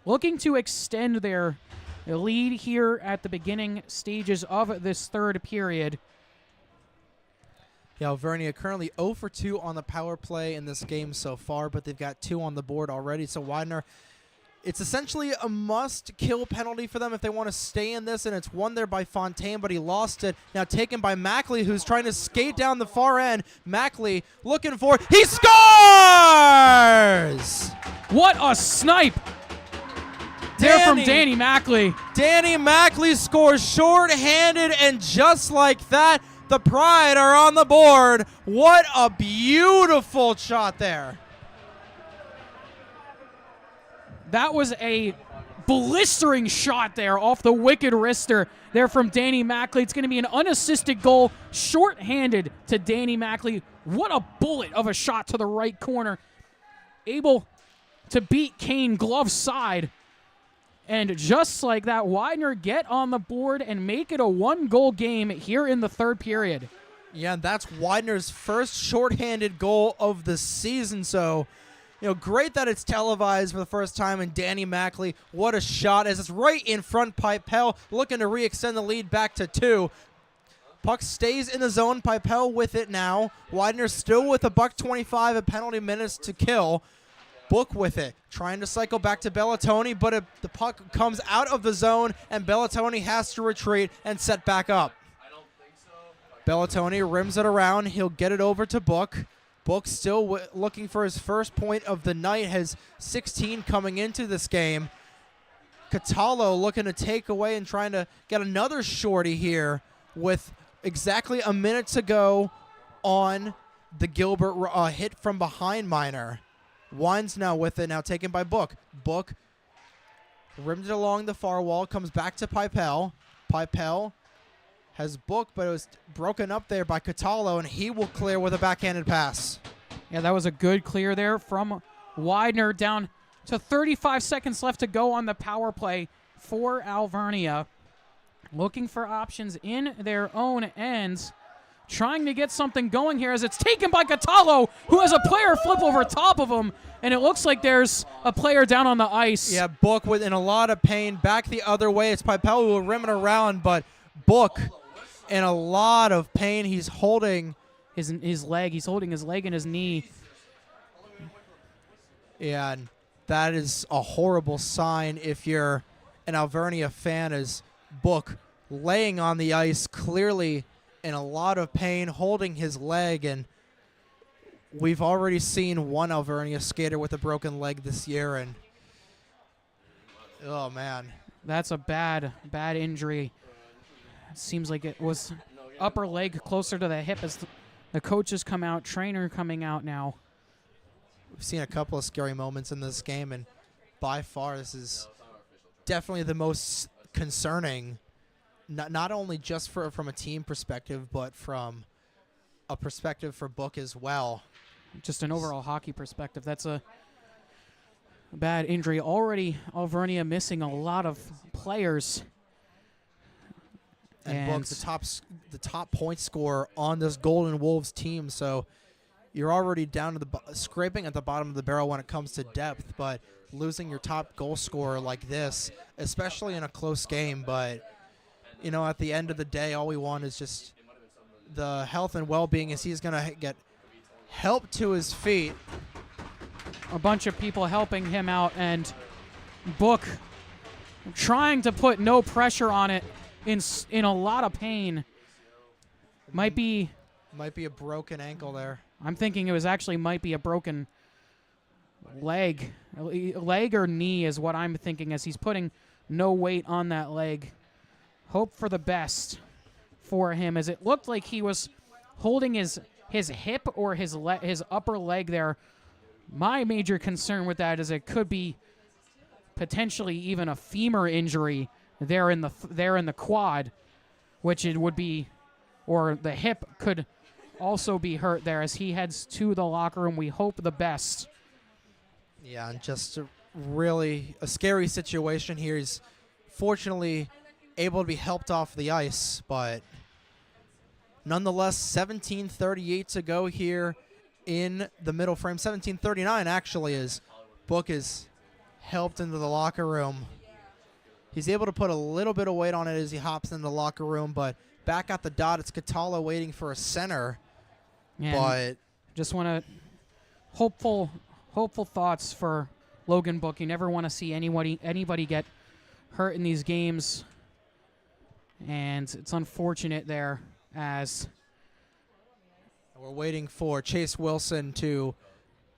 looking to extend their lead here at the beginning stages of this third period. Yeah, Alvernia currently 0 for 2 on the power play in this game so far, but they've got 2 on the board already. So Widener, it's essentially a must-kill penalty for them if they want to stay in this, and it's won there by Fontaine, but he lost it. Now taken by Mackley, who's trying to skate down the far end. Mackley looking for, he scores! What a snipe! There from Danny Mackley. Danny Mackley scores short-handed, and just like that, the Pride are on the board. What a beautiful shot there. That was a blistering shot there off the wicked wrister there from Danny Mackley. It's going to be an unassisted goal, short-handed to Danny Mackley. What a bullet of a shot to the right corner. Able to beat Kane glove side. And just like that, Widener get on the board and make it a 1-goal game here in the third period. Yeah, and that's Widener's first shorthanded goal of the season. So, great that it's televised for the first time. And Danny Mackley, what a shot as it's right in front. Pipel looking to re-extend the lead back to 2. Puck stays in the zone. Pipel with it now. Widener still with a $1.25 of penalty minutes to kill. Book with it, trying to cycle back to Bellatoni, but the puck comes out of the zone, and Bellatoni has to retreat and set back up. Bellatoni rims it around. He'll get it over to Book. Book still looking for his first point of the night, has 16 coming into this game. Catallo looking to take away and trying to get another shorty here with exactly a minute to go on the Gilbert hit from behind minor. Wines now with it, now taken by Book. Book rimmed it along the far wall, comes back to Pipel. Pipel has Book, but it was broken up there by Catallo, and he will clear with a backhanded pass. Yeah, that was a good clear there from Widener. Down to 35 seconds left to go on the power play for Alvernia. Looking for options in their own ends. Trying to get something going here as it's taken by Catallo, who has a player flip over top of him, and it looks like there's a player down on the ice. Yeah, Book in a lot of pain. Back the other way. It's Pipel who will rim it around, but Book in a lot of pain. He's holding his leg. He's holding his leg and his knee. Yeah, and that is a horrible sign if you're an Alvernia fan, as Book laying on the ice, clearly in a lot of pain, holding his leg, and we've already seen one Alvernia skater with a broken leg this year, and oh man. That's a bad injury. It seems like it was upper leg closer to the hip as the coaches come out, trainer coming out now. We've seen a couple of scary moments in this game, and by far this is definitely the most concerning, not only just from a team perspective, but from a perspective for Book as well. Just an overall hockey perspective. That's a bad injury. Already Alvernia missing a lot of players. And Book's the top point scorer on this Golden Wolves team, so you're already down to the scraping at the bottom of the barrel when it comes to depth, but losing your top goal scorer like this, especially in a close game. But you know, at the end of the day, all we want is just the health and well-being, as he's going to get help to his feet. A bunch of people helping him out, and Book trying to put no pressure on it, in a lot of pain. Might be a broken ankle there. I'm thinking it was actually might be a broken leg or knee is what I'm thinking, as he's putting no weight on that leg. Hope for the best for him, as it looked like he was holding his hip or his upper leg there. My major concern with that is it could be potentially even a femur injury there in the quad, which it would be, or the hip could also be hurt there as he heads to the locker room. We hope the best. Yeah, and just really a scary situation here. He's fortunately able to be helped off the ice, but nonetheless, 17:38 to go here in the middle frame. 17:39 actually, as Book is helped into the locker room. He's able to put a little bit of weight on it as he hops into the locker room, but back at the dot, it's Catala waiting for a center. And but just want to hopeful thoughts for Logan Book. You never want to see anybody get hurt in these games, and it's unfortunate there, as we're waiting for Chase Wilson to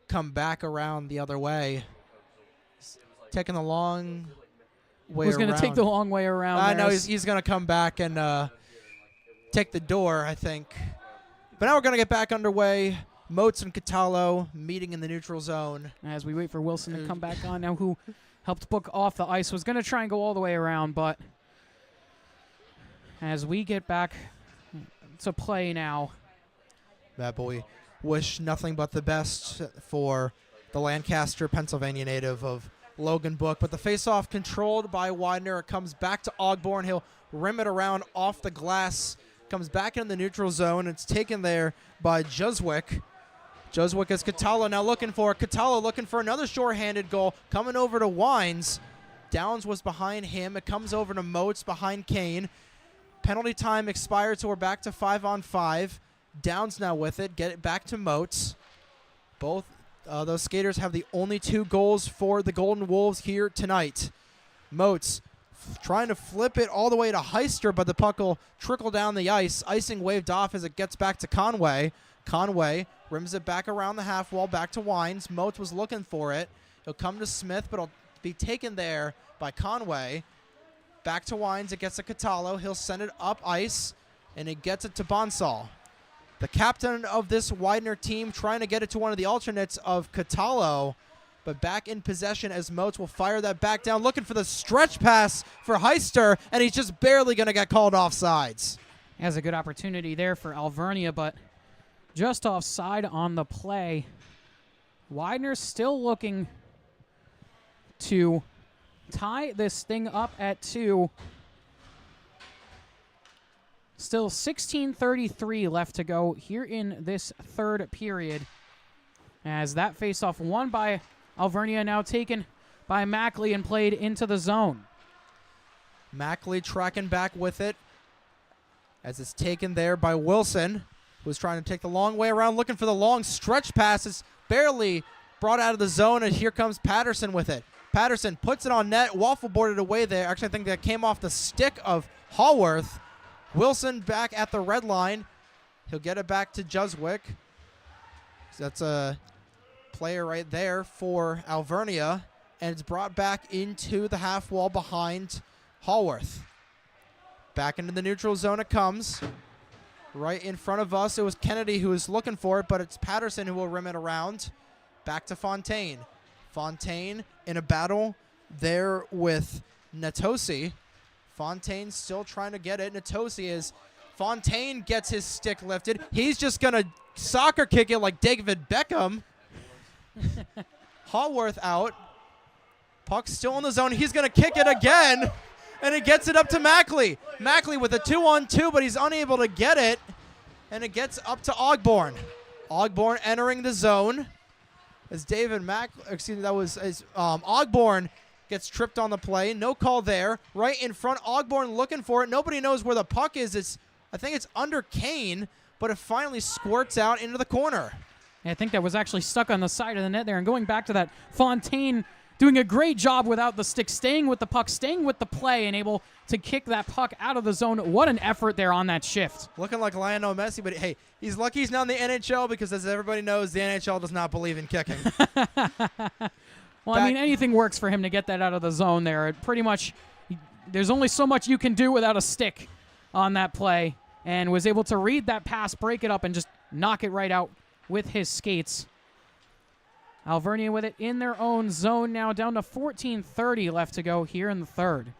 come back around the other way. Taking the long way around. Who's going to take the long way around? I know he's going to come back and take the door, I think. But now we're going to get back underway. Moats and Catalo meeting in the neutral zone. As we wait for Wilson to come back on now, who helped Book off the ice. Was going to try and go all the way around, but as we get back to play now. That boy wish nothing but the best for the Lancaster, Pennsylvania native of Logan Book. But the faceoff controlled by Widener. It comes back to Ogborn. He'll rim it around off the glass. Comes back in the neutral zone. It's taken there by Juswick. Juswick is Catalo now looking for it. Catalo looking for another shorthanded goal. Coming over to Wines. Downs was behind him. It comes over to Moats behind Kane. Penalty time expired, so we're back to 5-on-5. Downs now with it. Get it back to Moats. Both those skaters have the only 2 goals for the Golden Wolves here tonight. Moats trying to flip it all the way to Heister, but the puck will trickle down the ice. Icing waved off as it gets back to Conway. Conway rims it back around the half wall, back to Wines. Moats was looking for it. He'll come to Smith, but it'll be taken there by Conway. Back to Wines. It gets to Catalo. He'll send it up ice, and it gets it to Bonsall. The captain of this Widener team trying to get it to one of the alternates of Catalo, but back in possession as Moats will fire that back down, looking for the stretch pass for Heister, and he's just barely going to get called offsides. Has a good opportunity there for Alvernia, but just offside on the play. Widener's still looking to tie this thing up at 2. Still 16:33 left to go here in this third period, as that faceoff won by Alvernia, now taken by Mackley and played into the zone. Mackley tracking back with it as it's taken there by Wilson, who's trying to take the long way around, looking for the long stretch pass. It's barely brought out of the zone, and here comes Patterson with it. Patterson puts it on net, waffle boarded away there. Actually, I think that came off the stick of Hallworth. Wilson back at the red line. He'll get it back to Juswick. That's a player right there for Alvernia, and it's brought back into the half wall behind Hallworth. Back into the neutral zone it comes. Right in front of us, it was Kennedy who was looking for it, but it's Patterson who will rim it around. Back to Fontaine. Fontaine in a battle there with Natosi. Fontaine still trying to get it. Natosi is. Fontaine gets his stick lifted. He's just going to soccer kick it like David Beckham. Hallworth out. Puck still in the zone. He's going to kick it again. And it gets it up to Mackley. Mackley with a 2-on-2, but he's unable to get it. And it gets up to Ogborn. Ogborn entering the zone. As Ogborn gets tripped on the play. No call there. Right in front, Ogborn looking for it. Nobody knows where the puck is. I think it's under Kane, but it finally squirts out into the corner. I think that was actually stuck on the side of the net there. And going back to that, Fontaine doing a great job without the stick, staying with the puck, staying with the play, and able to kick that puck out of the zone. What an effort there on that shift. Looking like Lionel Messi, but hey, he's lucky he's not in the NHL because, as everybody knows, the NHL does not believe in kicking. Well, I mean, anything works for him to get that out of the zone there. It pretty much, there's only so much you can do without a stick on that play, and was able to read that pass, break it up, and just knock it right out with his skates. Alvernia with it in their own zone now, down to 14:30 left to go here in the third.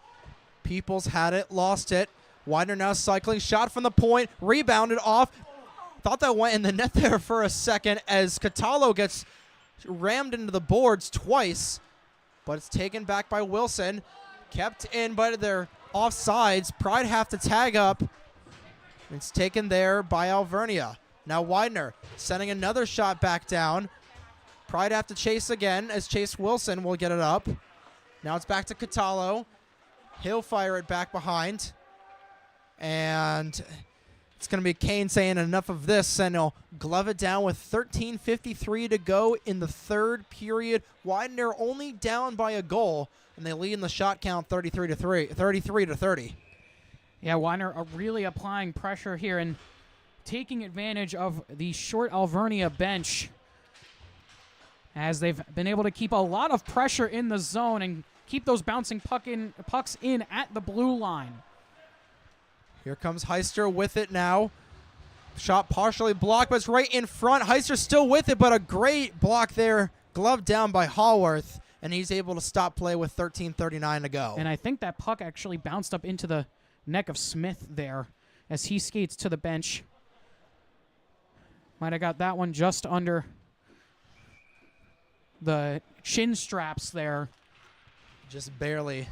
Peoples had it, lost it. Widener now cycling, shot from the point, rebounded off. Thought that went in the net there for a second as Cataldo gets rammed into the boards twice, but it's taken back by Wilson. Kept in, but they're offsides. Pride have to tag up. It's taken there by Alvernia. Now Widener sending another shot back down. Pride have to chase again as Chase Wilson will get it up. Now it's back to Cataldo. He'll fire it back behind. And it's going to be Kane saying enough of this, and he'll glove it down with 13:53 to go in the third period. Widener only down by a goal, and they lead in the shot count 33 to 30. Yeah, Widener really applying pressure here and taking advantage of the short Alvernia bench, as they've been able to keep a lot of pressure in the zone and keep those bouncing pucks in at the blue line. Here comes Heister with it now. Shot partially blocked, but it's right in front. Heister still with it, but a great block there. Gloved down by Hallworth, and he's able to stop play with 13:39 to go. And I think that puck actually bounced up into the neck of Smith there as he skates to the bench. Might have got that one just under the chin straps there. Just barely.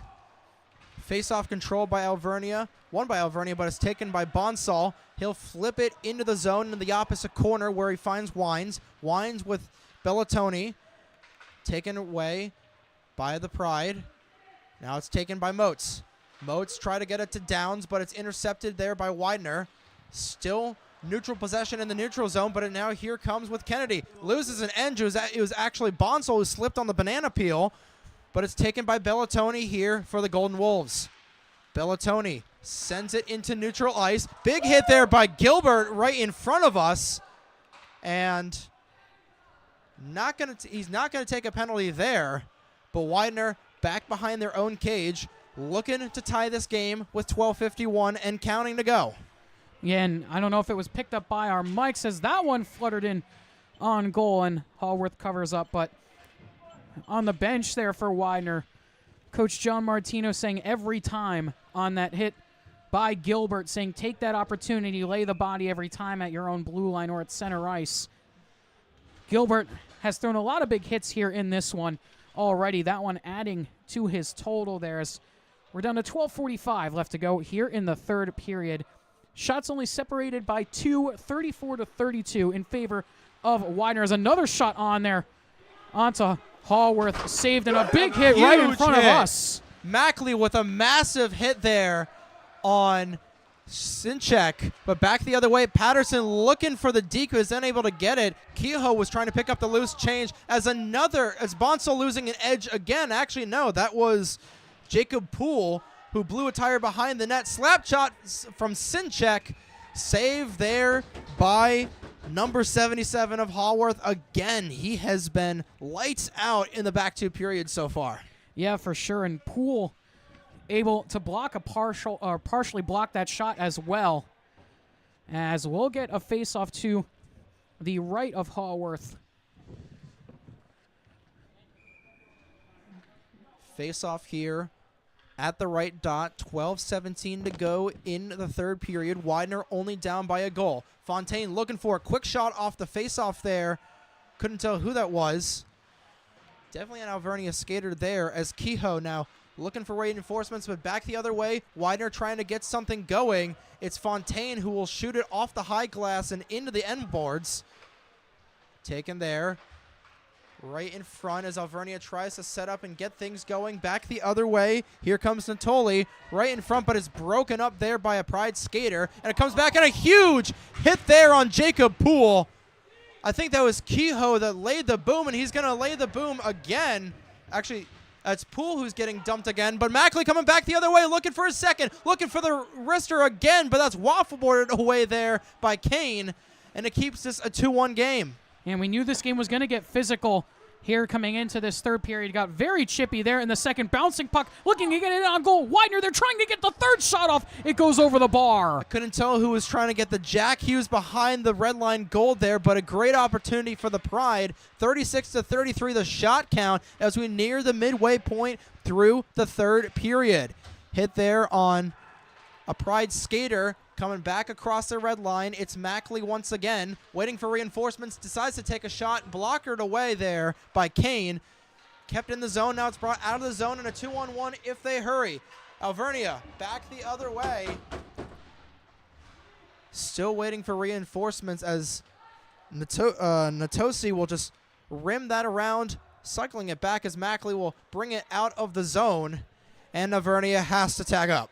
Face-off control by Alvernia. Won by Alvernia, but it's taken by Bonsall. He'll flip it into the zone in the opposite corner where he finds Wines. Wines with Bellatoni. Taken away by the Pride. Now it's taken by Moats. Moats try to get it to Downs, but it's intercepted there by Widener. Still neutral possession in the neutral zone, but now here comes with Kennedy. Loses an edge. It was actually Bonsall who slipped on the banana peel, but it's taken by Bellatoni here for the Golden Wolves. Bellatoni sends it into neutral ice. Big hit there by Gilbert right in front of us. And he's not going to take a penalty there, but Widener back behind their own cage, looking to tie this game with 12:51 and counting to go. Yeah, and I don't know if it was picked up by our mics as that one fluttered in on goal, and Hallworth covers up. But on the bench there for Widener, Coach John Martino saying every time on that hit by Gilbert, saying take that opportunity, lay the body every time at your own blue line or at center ice. Gilbert has thrown a lot of big hits here in this one already. That one adding to his total there as we're down to 12:45 left to go here in the third period. Shots only separated by 2, 34-32 in favor of Widener. There's another shot on there onto Hallworth, saved, and a big hit right in front of us. Mackley with a massive hit there on Sinchek, but back the other way. Patterson looking for the decoy, is unable to get it. Kehoe was trying to pick up the loose change as Bonsall losing an edge again. Actually, no, that was Jacob Poole who blew a tire behind the net. Slap shot from Sinchek. Save there by number 77 of Haworth. Again, he has been lights out in the back two periods so far. Yeah, for sure. And Poole able to block partially block that shot as well, as we'll get a face-off to the right of Haworth. Face-off here at the right dot. 12:17 to go in the third period. Widener only down by a goal. Fontaine looking for a quick shot off the face-off there. Couldn't tell who that was. Definitely an Alvernia skater there, as Kehoe now looking for reinforcements, but back the other way. Widener trying to get something going. It's Fontaine who will shoot it off the high glass and into the end boards. Taken there. Right in front as Alvernia tries to set up and get things going. Back the other way. Here comes Natoli. Right in front, but it's broken up there by a Pride skater. And it comes back, and a huge hit there on Jacob Poole. I think that was Kehoe that laid the boom, and he's going to lay the boom again. Actually, that's Poole who's getting dumped again, but Mackley coming back the other way, looking for a second, looking for the wrister again, but that's waffleboarded away there by Kane, and it keeps this a 2-1 game. And we knew this game was going to get physical here coming into this third period. Got very chippy there in the second. Bouncing puck, looking to get it on goal. Widener, they're trying to get the third shot off. It goes over the bar. I couldn't tell who was trying to get the Jack Hughes behind the red line goal there, but a great opportunity for the Pride. 36-33 the shot count as we near the midway point through the third period. Hit there on a Pride skater. Coming back across the red line, it's Mackley once again, waiting for reinforcements, decides to take a shot, blockered away there by Kane. Kept in the zone, now it's brought out of the zone in a 2-on-1 if they hurry. Alvernia back the other way. Still waiting for reinforcements as Natosi will just rim that around, cycling it back as Mackley will bring it out of the zone, and Alvernia has to tag up.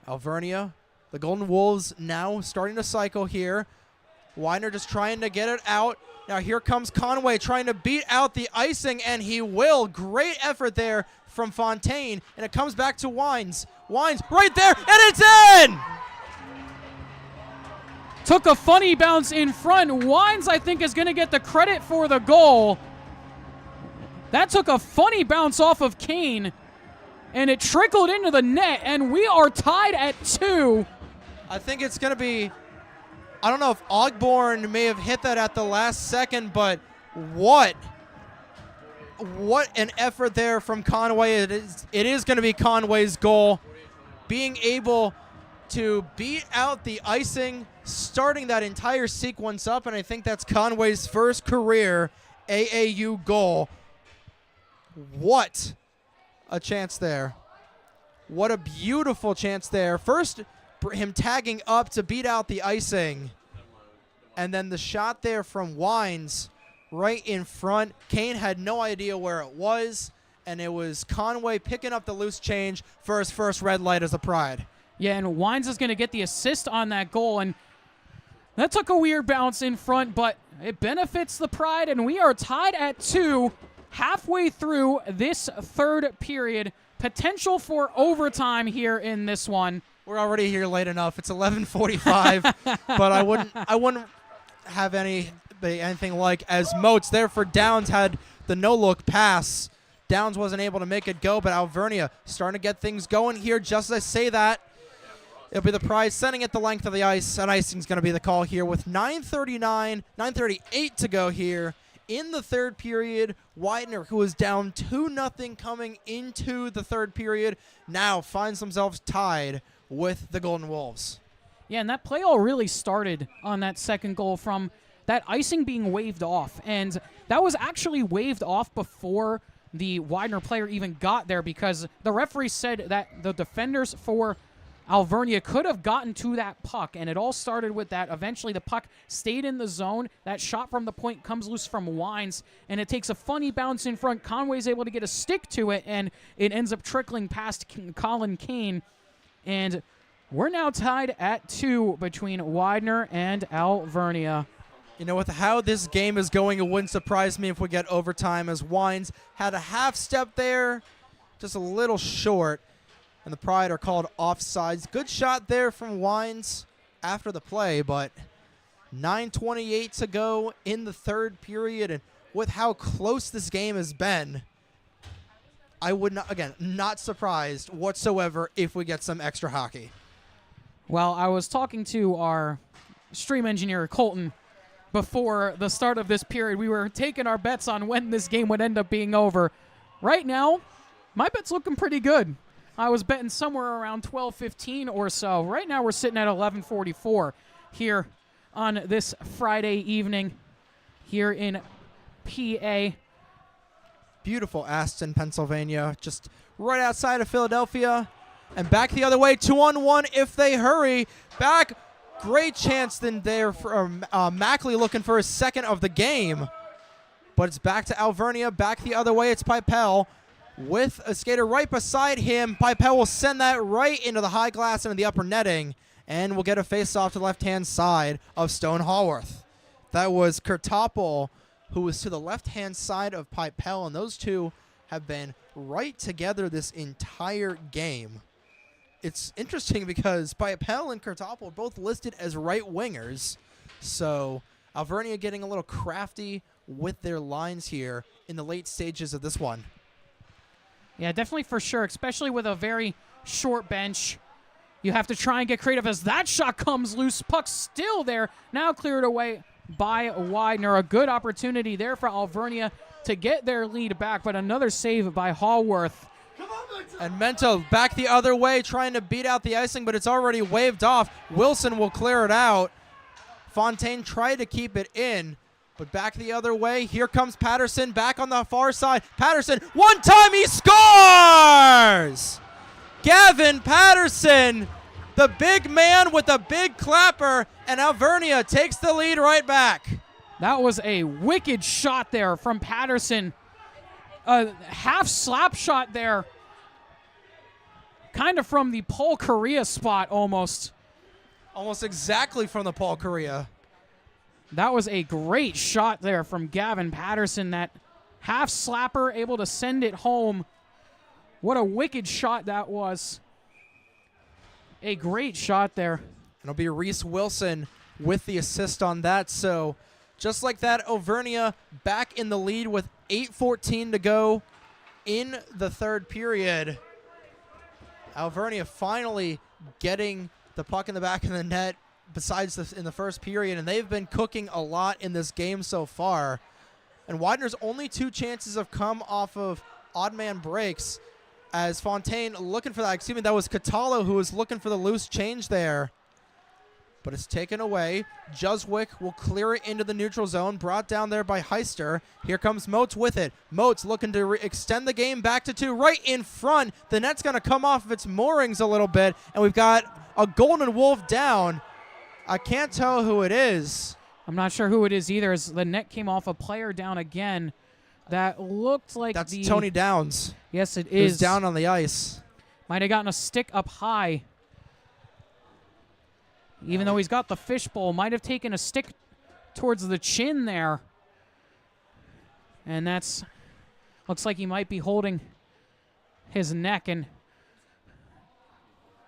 Alvernia, the Golden Wolves now starting to cycle here. Widener just trying to get it out. Now here comes Conway trying to beat out the icing, and he will. Great effort there from Fontaine, and it comes back to Wines. Wines right there, and it's in! Took a funny bounce in front. Wines, I think, is going to get the credit for the goal. That took a funny bounce off of Kane, and it trickled into the net, and we are tied at 2. I think it's going to be, I don't know if Ogborn may have hit that at the last second, but what an effort there from Conway. It is going to be Conway's goal. Being able to beat out the icing, starting that entire sequence up, and I think that's Conway's first career AAU goal. What a chance there. What a beautiful chance there. First, him tagging up to beat out the icing. And then the shot there from Wines right in front. Kane had no idea where it was. And it was Conway picking up the loose change for his first red light as a Pride. Yeah, and Wines is going to get the assist on that goal. And that took a weird bounce in front, but it benefits the Pride. And we are tied at 2. Halfway through this third period, potential for overtime here in this one. We're already here late enough. It's 11:45, but I wouldn't have anything like as Moats there for Downs had the no-look pass. Downs wasn't able to make it go, but Alvernia starting to get things going here. Just as I say that, it'll be the Pride sending it the length of the ice, and icing's going to be the call here with 9:38 to go here. In the third period, Widener, who was down 2-0 coming into the third period, now finds themselves tied with the Golden Wolves. Yeah, and that play all really started on that second goal from that icing being waved off. And that was actually waved off before the Widener player even got there, because the referee said that the defenders for Alvernia could have gotten to that puck, and it all started with that. Eventually, the puck stayed in the zone. That shot from the point comes loose from Wines, and it takes a funny bounce in front. Conway's able to get a stick to it, and it ends up trickling past Colin Kane. And We're now tied at 2 between Widener and Alvernia. You know, with how this game is going, it wouldn't surprise me if we get overtime, as Wines had a half step there, just a little short, and the Pride are called offsides. Good shot there from Wines after the play, but 9:28 to go in the third period, and with how close this game has been, I would not, again, not surprised whatsoever if we get some extra hockey. Well, I was talking to our stream engineer, Colton, before the start of this period. We were taking our bets on when this game would end up being over. Right now, my bet's looking pretty good. I was betting somewhere around 12:15 or so. Right now, we're sitting at 11:44 here on this Friday evening here in PA. Beautiful Aston, Pennsylvania, just right outside of Philadelphia. And back the other way, 2-on-1 if they hurry. Back. Great chance then there for Mackley looking for his second of the game. But it's back to Alvernia. Back the other way, it's Pipel with a skater right beside him. Pipel will send that right into the high glass into the upper netting. And we'll get a face-off to the left-hand side of Stone Hallworth. That was Kurtopol, who was to the left-hand side of Pipel. And those two have been right together this entire game. It's interesting because Pipel and Kurtopol are both listed as right wingers. So Alvernia getting a little crafty with their lines here in the late stages of this one. Yeah, definitely for sure, especially with a very short bench. You have to try and get creative as that shot comes loose. Puck still there. Now cleared away by Widener. A good opportunity there for Alvernia to get their lead back, but another save by Hallworth. And Mento back the other way, trying to beat out the icing, but it's already waved off. Wilson will clear it out. Fontaine tried to keep it in, but back the other way. Here comes Patterson back on the far side. Patterson, one time he scores! Gavin Patterson, the big man with the big clapper, and Alvernia takes the lead right back. That was a wicked shot there from Patterson. A half slap shot there. Kind of from the Paul Correa spot almost. Almost exactly from the Paul Correa. That was a great shot there from Gavin Patterson. That half slapper able to send it home. What a wicked shot that was. A great shot there. It'll be Reese Wilson with the assist on that. So just like that, Alvernia back in the lead with 8:14 to go in the third period. Alvernia finally getting the puck in the back of the net besides this in the first period, and they've been cooking a lot in this game so far. And Widener's only two chances have come off of odd man breaks, as Fontaine looking for that. Excuse me, that was Catalo who was looking for the loose change there. But it's taken away. Juswick will clear it into the neutral zone, brought down there by Heister. Here comes Moats with it. Moats looking to extend the game back to two, right in front. The net's going to come off of its moorings a little bit, and we've got a Golden Wolf down. I can't tell who it is. I'm not sure who it is either, as the net came off a player down again. That looked like That's Tony Downs. Yes, it is. Who's down on the ice. Might have gotten a stick up high. Even though he's got the fishbowl, might have taken a stick towards the chin there. And that's, looks like he might be holding his neck. And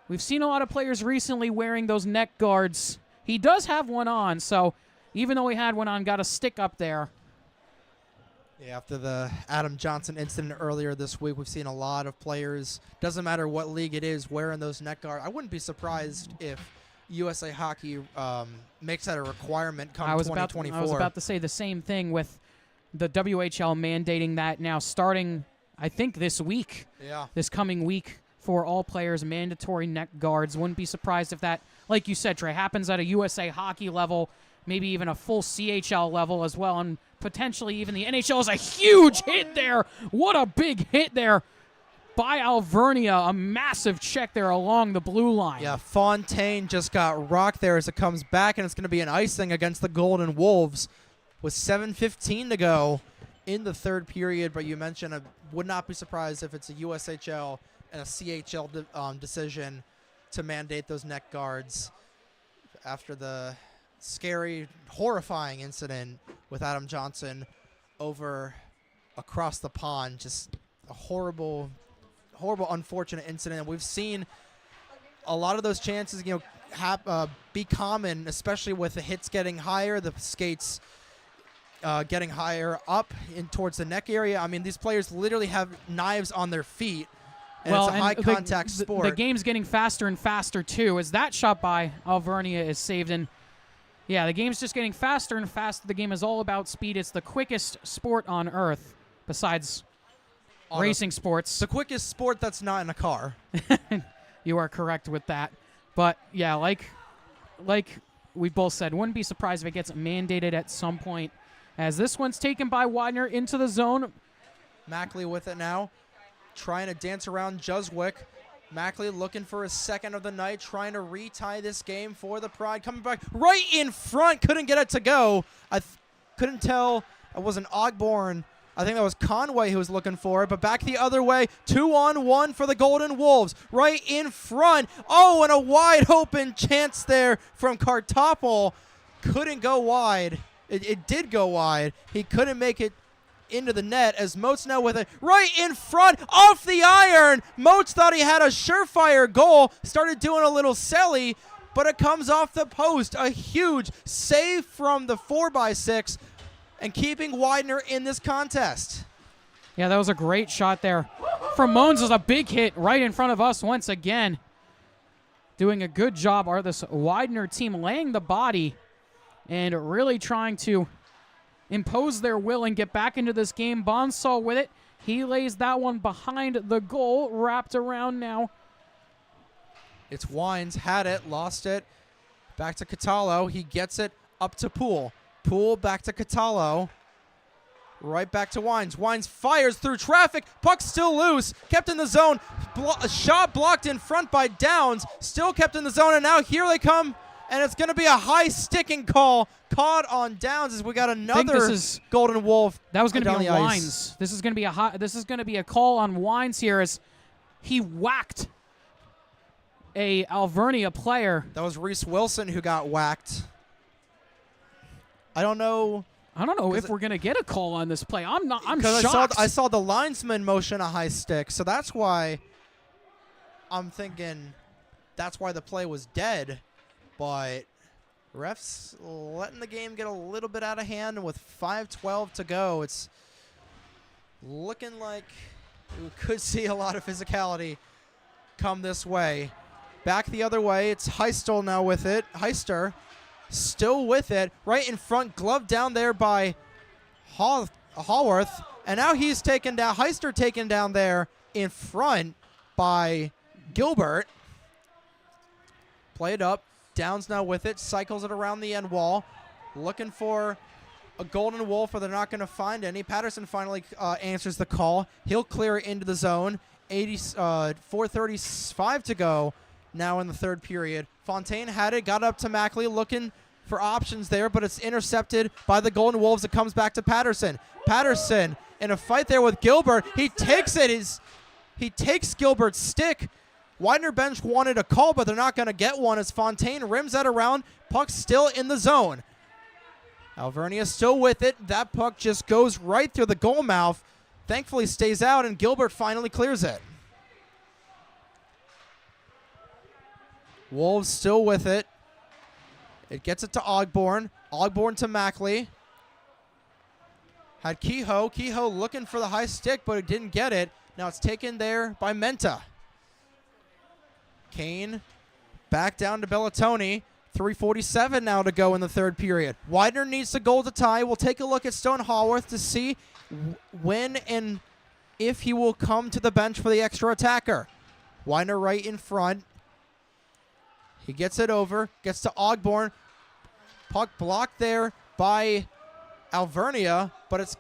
we've seen a lot of players recently wearing those neck guards. He does have one on, so even though he had one on, got a stick up there. Yeah, after the Adam Johnson incident earlier this week, we've seen a lot of players, doesn't matter what league it is, wearing those neck guards. I wouldn't be surprised if USA Hockey makes that a requirement come 2024. I was about to say the same thing with the WHL mandating that now starting, I think, this week. Yeah. This coming week for all players, mandatory neck guards. Wouldn't be surprised if that, like you said, Trey, happens at a USA Hockey level, maybe even a full CHL level as well, and potentially even the NHL is a huge hit there. What a big hit there by Alvernia. A massive check there along the blue line. Yeah, Fontaine just got rocked there as it comes back, and it's going to be an icing against the Golden Wolves with 7:15 to go in the third period. But you mentioned I would not be surprised if it's a USHL and a CHL decision. to mandate those neck guards after the scary, horrifying incident with Adam Johnson over across the pond. Just a horrible, unfortunate incident. We've seen a lot of those chances, be common, especially with the hits getting higher, the skates getting higher up in towards the neck area. I mean, these players literally have knives on their feet, and it's a high-contact sport. The game's getting faster and faster, too, as that shot by Alvernia is saved. And, yeah, the game's just getting faster and faster. The game is all about speed. It's the quickest sport on Earth, besides racing sports. The quickest sport that's not in a car. You are correct with that. But, yeah, like we both said, wouldn't be surprised if it gets mandated at some point. As this one's taken by Widener into the zone. Mackley with it now, trying to dance around Juswick. Mackley looking for his second of the night, trying to retie this game for the Pride. Coming back right in front, couldn't get it to go. I couldn't tell. It was an Ogborn. I think that was Conway who was looking for it, but back the other way. 2-on-1 for the Golden Wolves. Right in front. Oh, and a wide open chance there from Kartoffel. Couldn't go wide. It did go wide. He couldn't make it into the net as Moats now with it right in front, off the iron. Moats thought he had a surefire goal, started doing a little selly, but it comes off the post. A huge save from the 4x6 and keeping Widener in this contest. Yeah, that was a great shot there from Moans. Was a big hit right in front of us once again. Doing a good job are this Widener team laying the body and really trying to impose their will and get back into this game. Bonsall with it. He lays that one behind the goal, wrapped around now. It's Wines, had it, lost it. Back to Catallo. He gets it up to Poole. Poole back to Catallo. Right back to Wines. Wines fires through traffic. Puck still loose. Kept in the zone. Shot blocked in front by Downs. Still kept in the zone, and now here they come. And it's going to be a high sticking call caught on Downs as we got another Golden Wolf. That was going to be on Wines. This is going to be a call on Wines here as he whacked a Alvernia player. That was Reese Wilson who got whacked. I don't know if we're going to get a call on this play. I'm shocked. I saw the linesman motion a high stick, so that's why I'm thinking that's why the play was dead. But refs letting the game get a little bit out of hand, and with 5:12 to go, it's looking like we could see a lot of physicality come this way. Back the other way, it's Heistel now with it. Heister still with it, right in front, glove down there by Haworth, and now he's taken down. Heister taken down there in front by Gilbert. Play it up. Downs now with it, cycles it around the end wall, looking for a Golden Wolf, or they're not going to find any. Patterson finally answers the call. He'll clear it into the zone. 4:35 to go now in the third period. Fontaine had it, got up to Mackley, looking for options there, but it's intercepted by the Golden Wolves. It comes back to Patterson. Patterson in a fight there with Gilbert. He takes it. He takes Gilbert's stick. Widener bench wanted a call, but they're not going to get one as Fontaine rims that around. Puck still in the zone. Alvernia still with it. That puck just goes right through the goal mouth. Thankfully stays out, and Gilbert finally clears it. Wolves still with it. It gets it to Ogborn. Ogborn to Mackley. Had Kehoe. Kehoe looking for the high stick, but it didn't get it. Now it's taken there by Menta. Kane back down to Bellatoni. 3:47 now to go in the third period. Widener needs the goal to tie. We'll take a look at Stone Haworth to see when and if he will come to the bench for the extra attacker. Widener right in front. He gets it over. Gets to Ogborn. Puck blocked there by Alvernia, but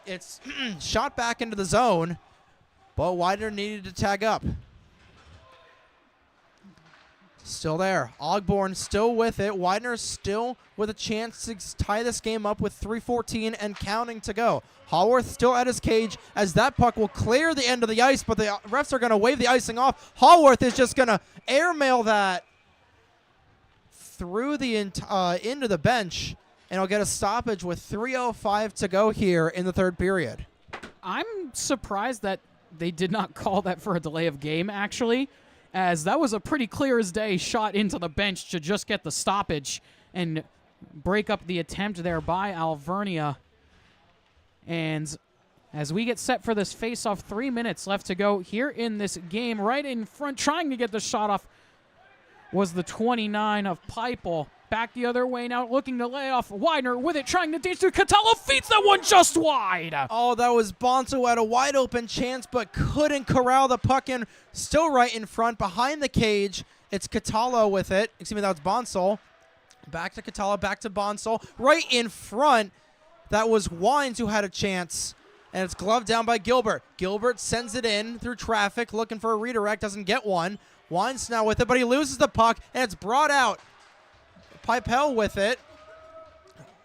it's shot back into the zone. But Widener needed to tag up. Still there. Ogborn still with it. Widener still with a chance to tie this game up with 3:14 and counting to go. Hallworth still at his cage as that puck will clear the end of the ice, but the refs are going to wave the icing off. Hallworth is just going to airmail that through the into the bench, and he'll get a stoppage with 3:05 to go here in the third period. I'm surprised that they did not call that for a delay of game, actually, as that was a pretty clear as day shot into the bench to just get the stoppage and break up the attempt there by Alvernia. And as we get set for this face-off, 3 minutes left to go here in this game, right in front, trying to get the shot off, was the 29 of Pipel. Back the other way now, looking to lay off. Widener with it, trying to ditch through. Catallo feeds that one just wide. Oh, that was Bonzo who had a wide open chance, but couldn't corral the puck in. Still right in front, behind the cage. It's Catallo with it. Excuse me, that was Bonsall. Back to Catallo, back to Bonsall. Right in front, that was Wines who had a chance. And it's gloved down by Gilbert. Gilbert sends it in through traffic, looking for a redirect, doesn't get one. Wines now with it, but he loses the puck, and it's brought out. Pipel with it,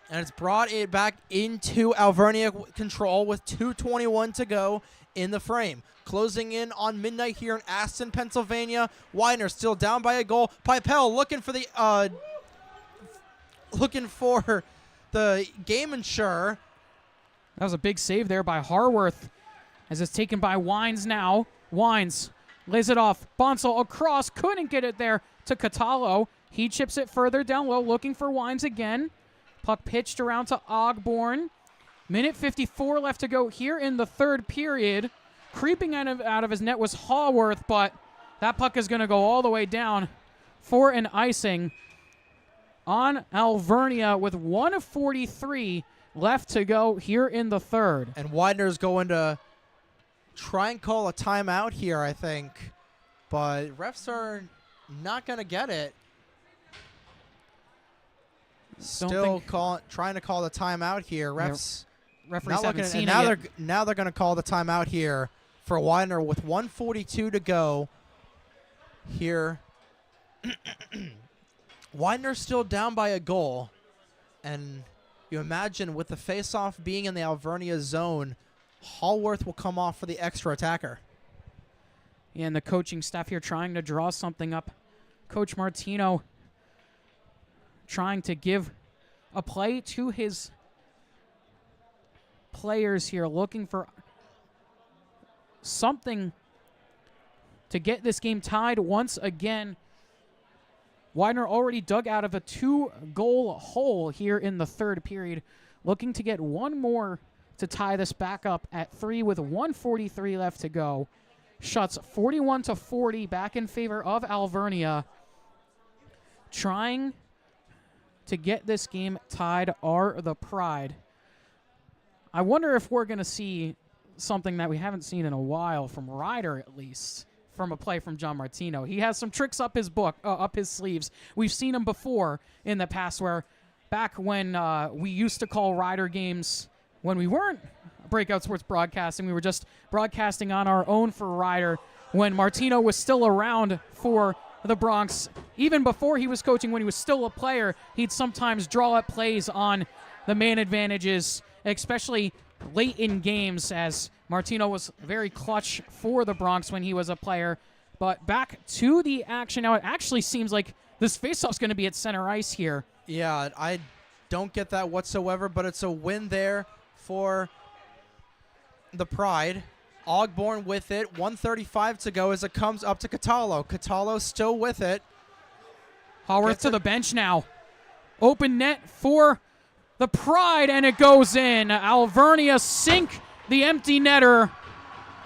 and it's brought it back into Alvernia control with 2:21 to go in the frame. Closing in on midnight here in Aston, Pennsylvania. Widener still down by a goal. Pipel looking for the game insurer. That was a big save there by Harworth as it's taken by Wines now. Wines lays it off. Bonsall across, couldn't get it there to Catallo. He chips it further down low, looking for Wines again. Puck pitched around to Ogborn. Minute 54 left to go here in the third period. Creeping out of his net was Hallworth, but that puck is going to go all the way down for an icing on Alvernia with 1:43 left to go here in the third. And Widener's going to try and call a timeout here, I think. But refs are not going to get it. Still trying to call the timeout here. Refs referees haven't seen it yet. Now they're going to call the timeout here for Widener with 1:42 to go here. Widener's still down by a goal. And you imagine with the face-off being in the Alvernia zone, Hallworth will come off for the extra attacker. Yeah, and the coaching staff here trying to draw something up. Coach Martino trying to give a play to his players here, looking for something to get this game tied once again. Widener already dug out of a 2-goal hole here in the third period, looking to get one more to tie this back up at 3 with 1:43 left to go. Shots 41-40 back in favor of Alvernia. Trying to get this game tied are the Pride. I wonder if we're going to see something that we haven't seen in a while from Ryder, at least, from a play from John Martino. He has some tricks up his sleeves. We've seen him before in the past, where back when we used to call Ryder games when we weren't Breakout Sports Broadcasting, we were just broadcasting on our own for Ryder when Martino was still around for the Bronx. Even before he was coaching, when he was still a player, he'd sometimes draw up plays on the man advantages, especially late in games, as Martino was very clutch for the Bronx when he was a player. But back to the action now. It actually seems like this faceoff's going to be at center ice here. Yeah, I don't get that whatsoever, but it's a win there for the Pride. Ogborn with it, 1:35 to go as it comes up to Catallo. Catallo still with it. Hallworth to the bench now. Open net for the Pride, and it goes in. Alvernia sink the empty netter.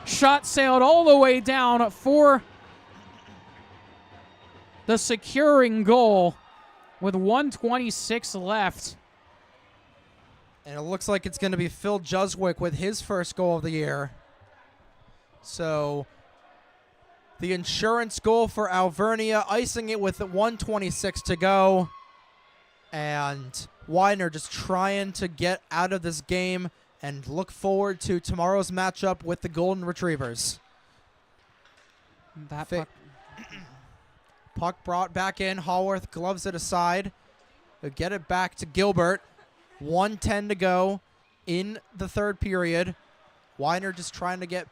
Shot sailed all the way down for the securing goal with 1:26 left. And it looks like it's going to be Phil Juswick with his first goal of the year. So the insurance goal for Alvernia, icing it with 1:26 to go. And Widener just trying to get out of this game and look forward to tomorrow's matchup with the Golden Retrievers. Puck brought back in. Hallworth gloves it aside. They'll get it back to Gilbert. 1:10 to go in the third period. Widener just trying to get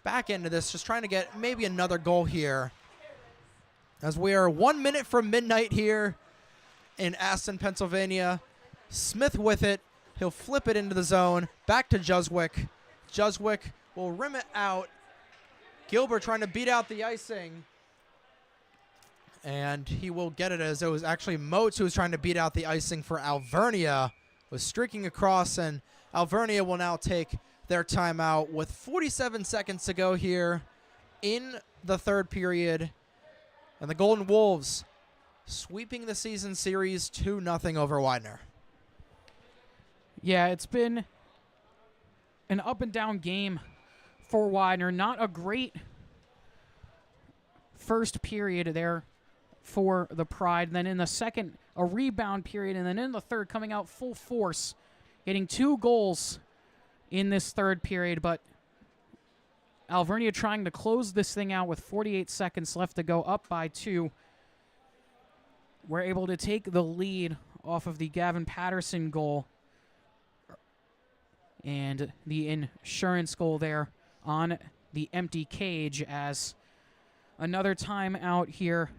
back into this, just trying to get maybe another goal here. As we are 1 minute from midnight here in Aston, Pennsylvania. Smith with it. He'll flip it into the zone. Back to Juswick. Juswick will rim it out. Gilbert trying to beat out the icing. And he will get it, as it was actually Moats who was trying to beat out the icing for Alvernia. Was streaking across, and Alvernia will now take their timeout with 47 seconds to go here in the third period. And the Golden Wolves sweeping the season series 2-0 over Widener. Yeah, it's been an up and down game for Widener. Not a great first period there for the Pride. And then in the second, a rebound period. And then in the third, coming out full force, getting 2 goals in this third period. But Alvernia trying to close this thing out with 48 seconds left to go, up by 2. We're able to take the lead off of the Gavin Patterson goal and the insurance goal there on the empty cage, as another time out here.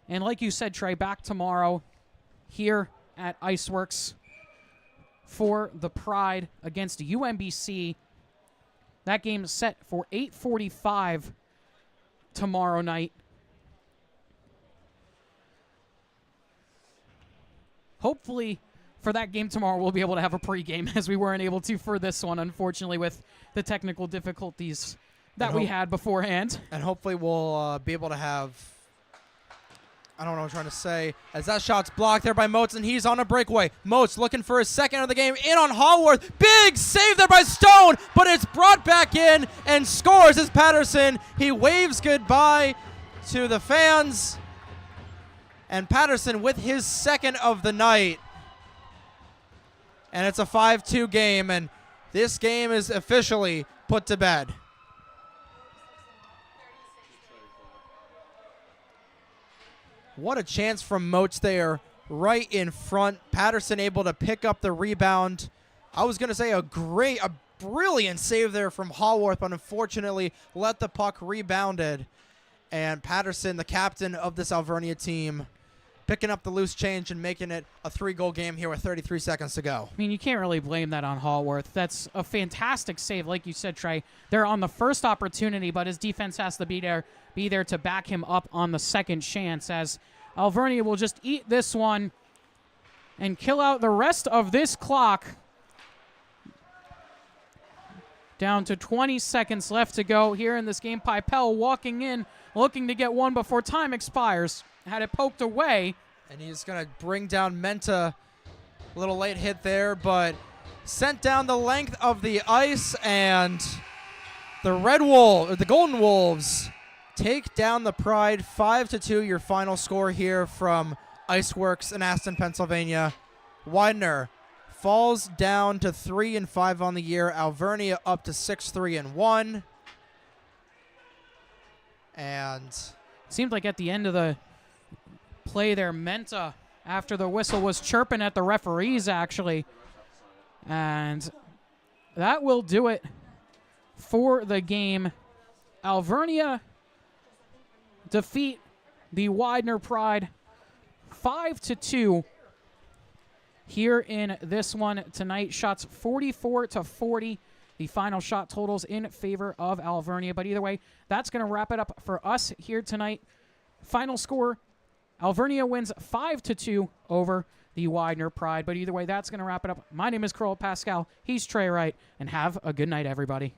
And like you said, Trey, back tomorrow here at IceWorks for the Pride against UMBC. That game is set for 8:45 tomorrow night. Hopefully, for that game tomorrow, we'll be able to have a pregame, as we weren't able to for this one, unfortunately, with the technical difficulties that we had beforehand. And hopefully we'll be able to have, I don't know what I'm trying to say, as that shot's blocked there by Moats, and he's on a breakaway. Moats looking for his second of the game, in on Hallworth. Big save there by Stone, but it's brought back in and scores as Patterson. He waves goodbye to the fans. And Patterson with his second of the night. And it's a 5-2 game, and this game is officially put to bed. What a chance from Moats there, right in front. Patterson able to pick up the rebound. I was going to say a brilliant save there from Hallworth, but unfortunately let the puck rebounded. And Patterson, the captain of this Alvernia team, picking up the loose change and making it a 3-goal game here with 33 seconds to go. I mean, you can't really blame that on Hallworth. That's a fantastic save, like you said, Trey. They're on the first opportunity, but his defense has to be there to back him up on the second chance, as Alvernia will just eat this one and kill out the rest of this clock. Down to 20 seconds left to go here in this game. Pipel walking in, looking to get one before time expires. Had it poked away. And he's going to bring down Menta. A little late hit there, but sent down the length of the ice, and the Golden Wolves take down the Pride 5-2. Your final score here from IceWorks in Aston, Pennsylvania. Widener falls down to 3-5 on the year. Alvernia up to 6-3-1. And seemed like at the end of the play there, Menta, after the whistle, was chirping at the referees, actually. And that will do it for the game. Alvernia defeat the Widener Pride 5-2 here in this one tonight. Shots 44-40. The final shot totals in favor of Alvernia. But either way, that's going to wrap it up for us here tonight. Final score, Alvernia wins 5-2 over the Widener Pride. But either way, that's going to wrap it up. My name is Carl Pascal. He's Trey Wright. And have a good night, everybody.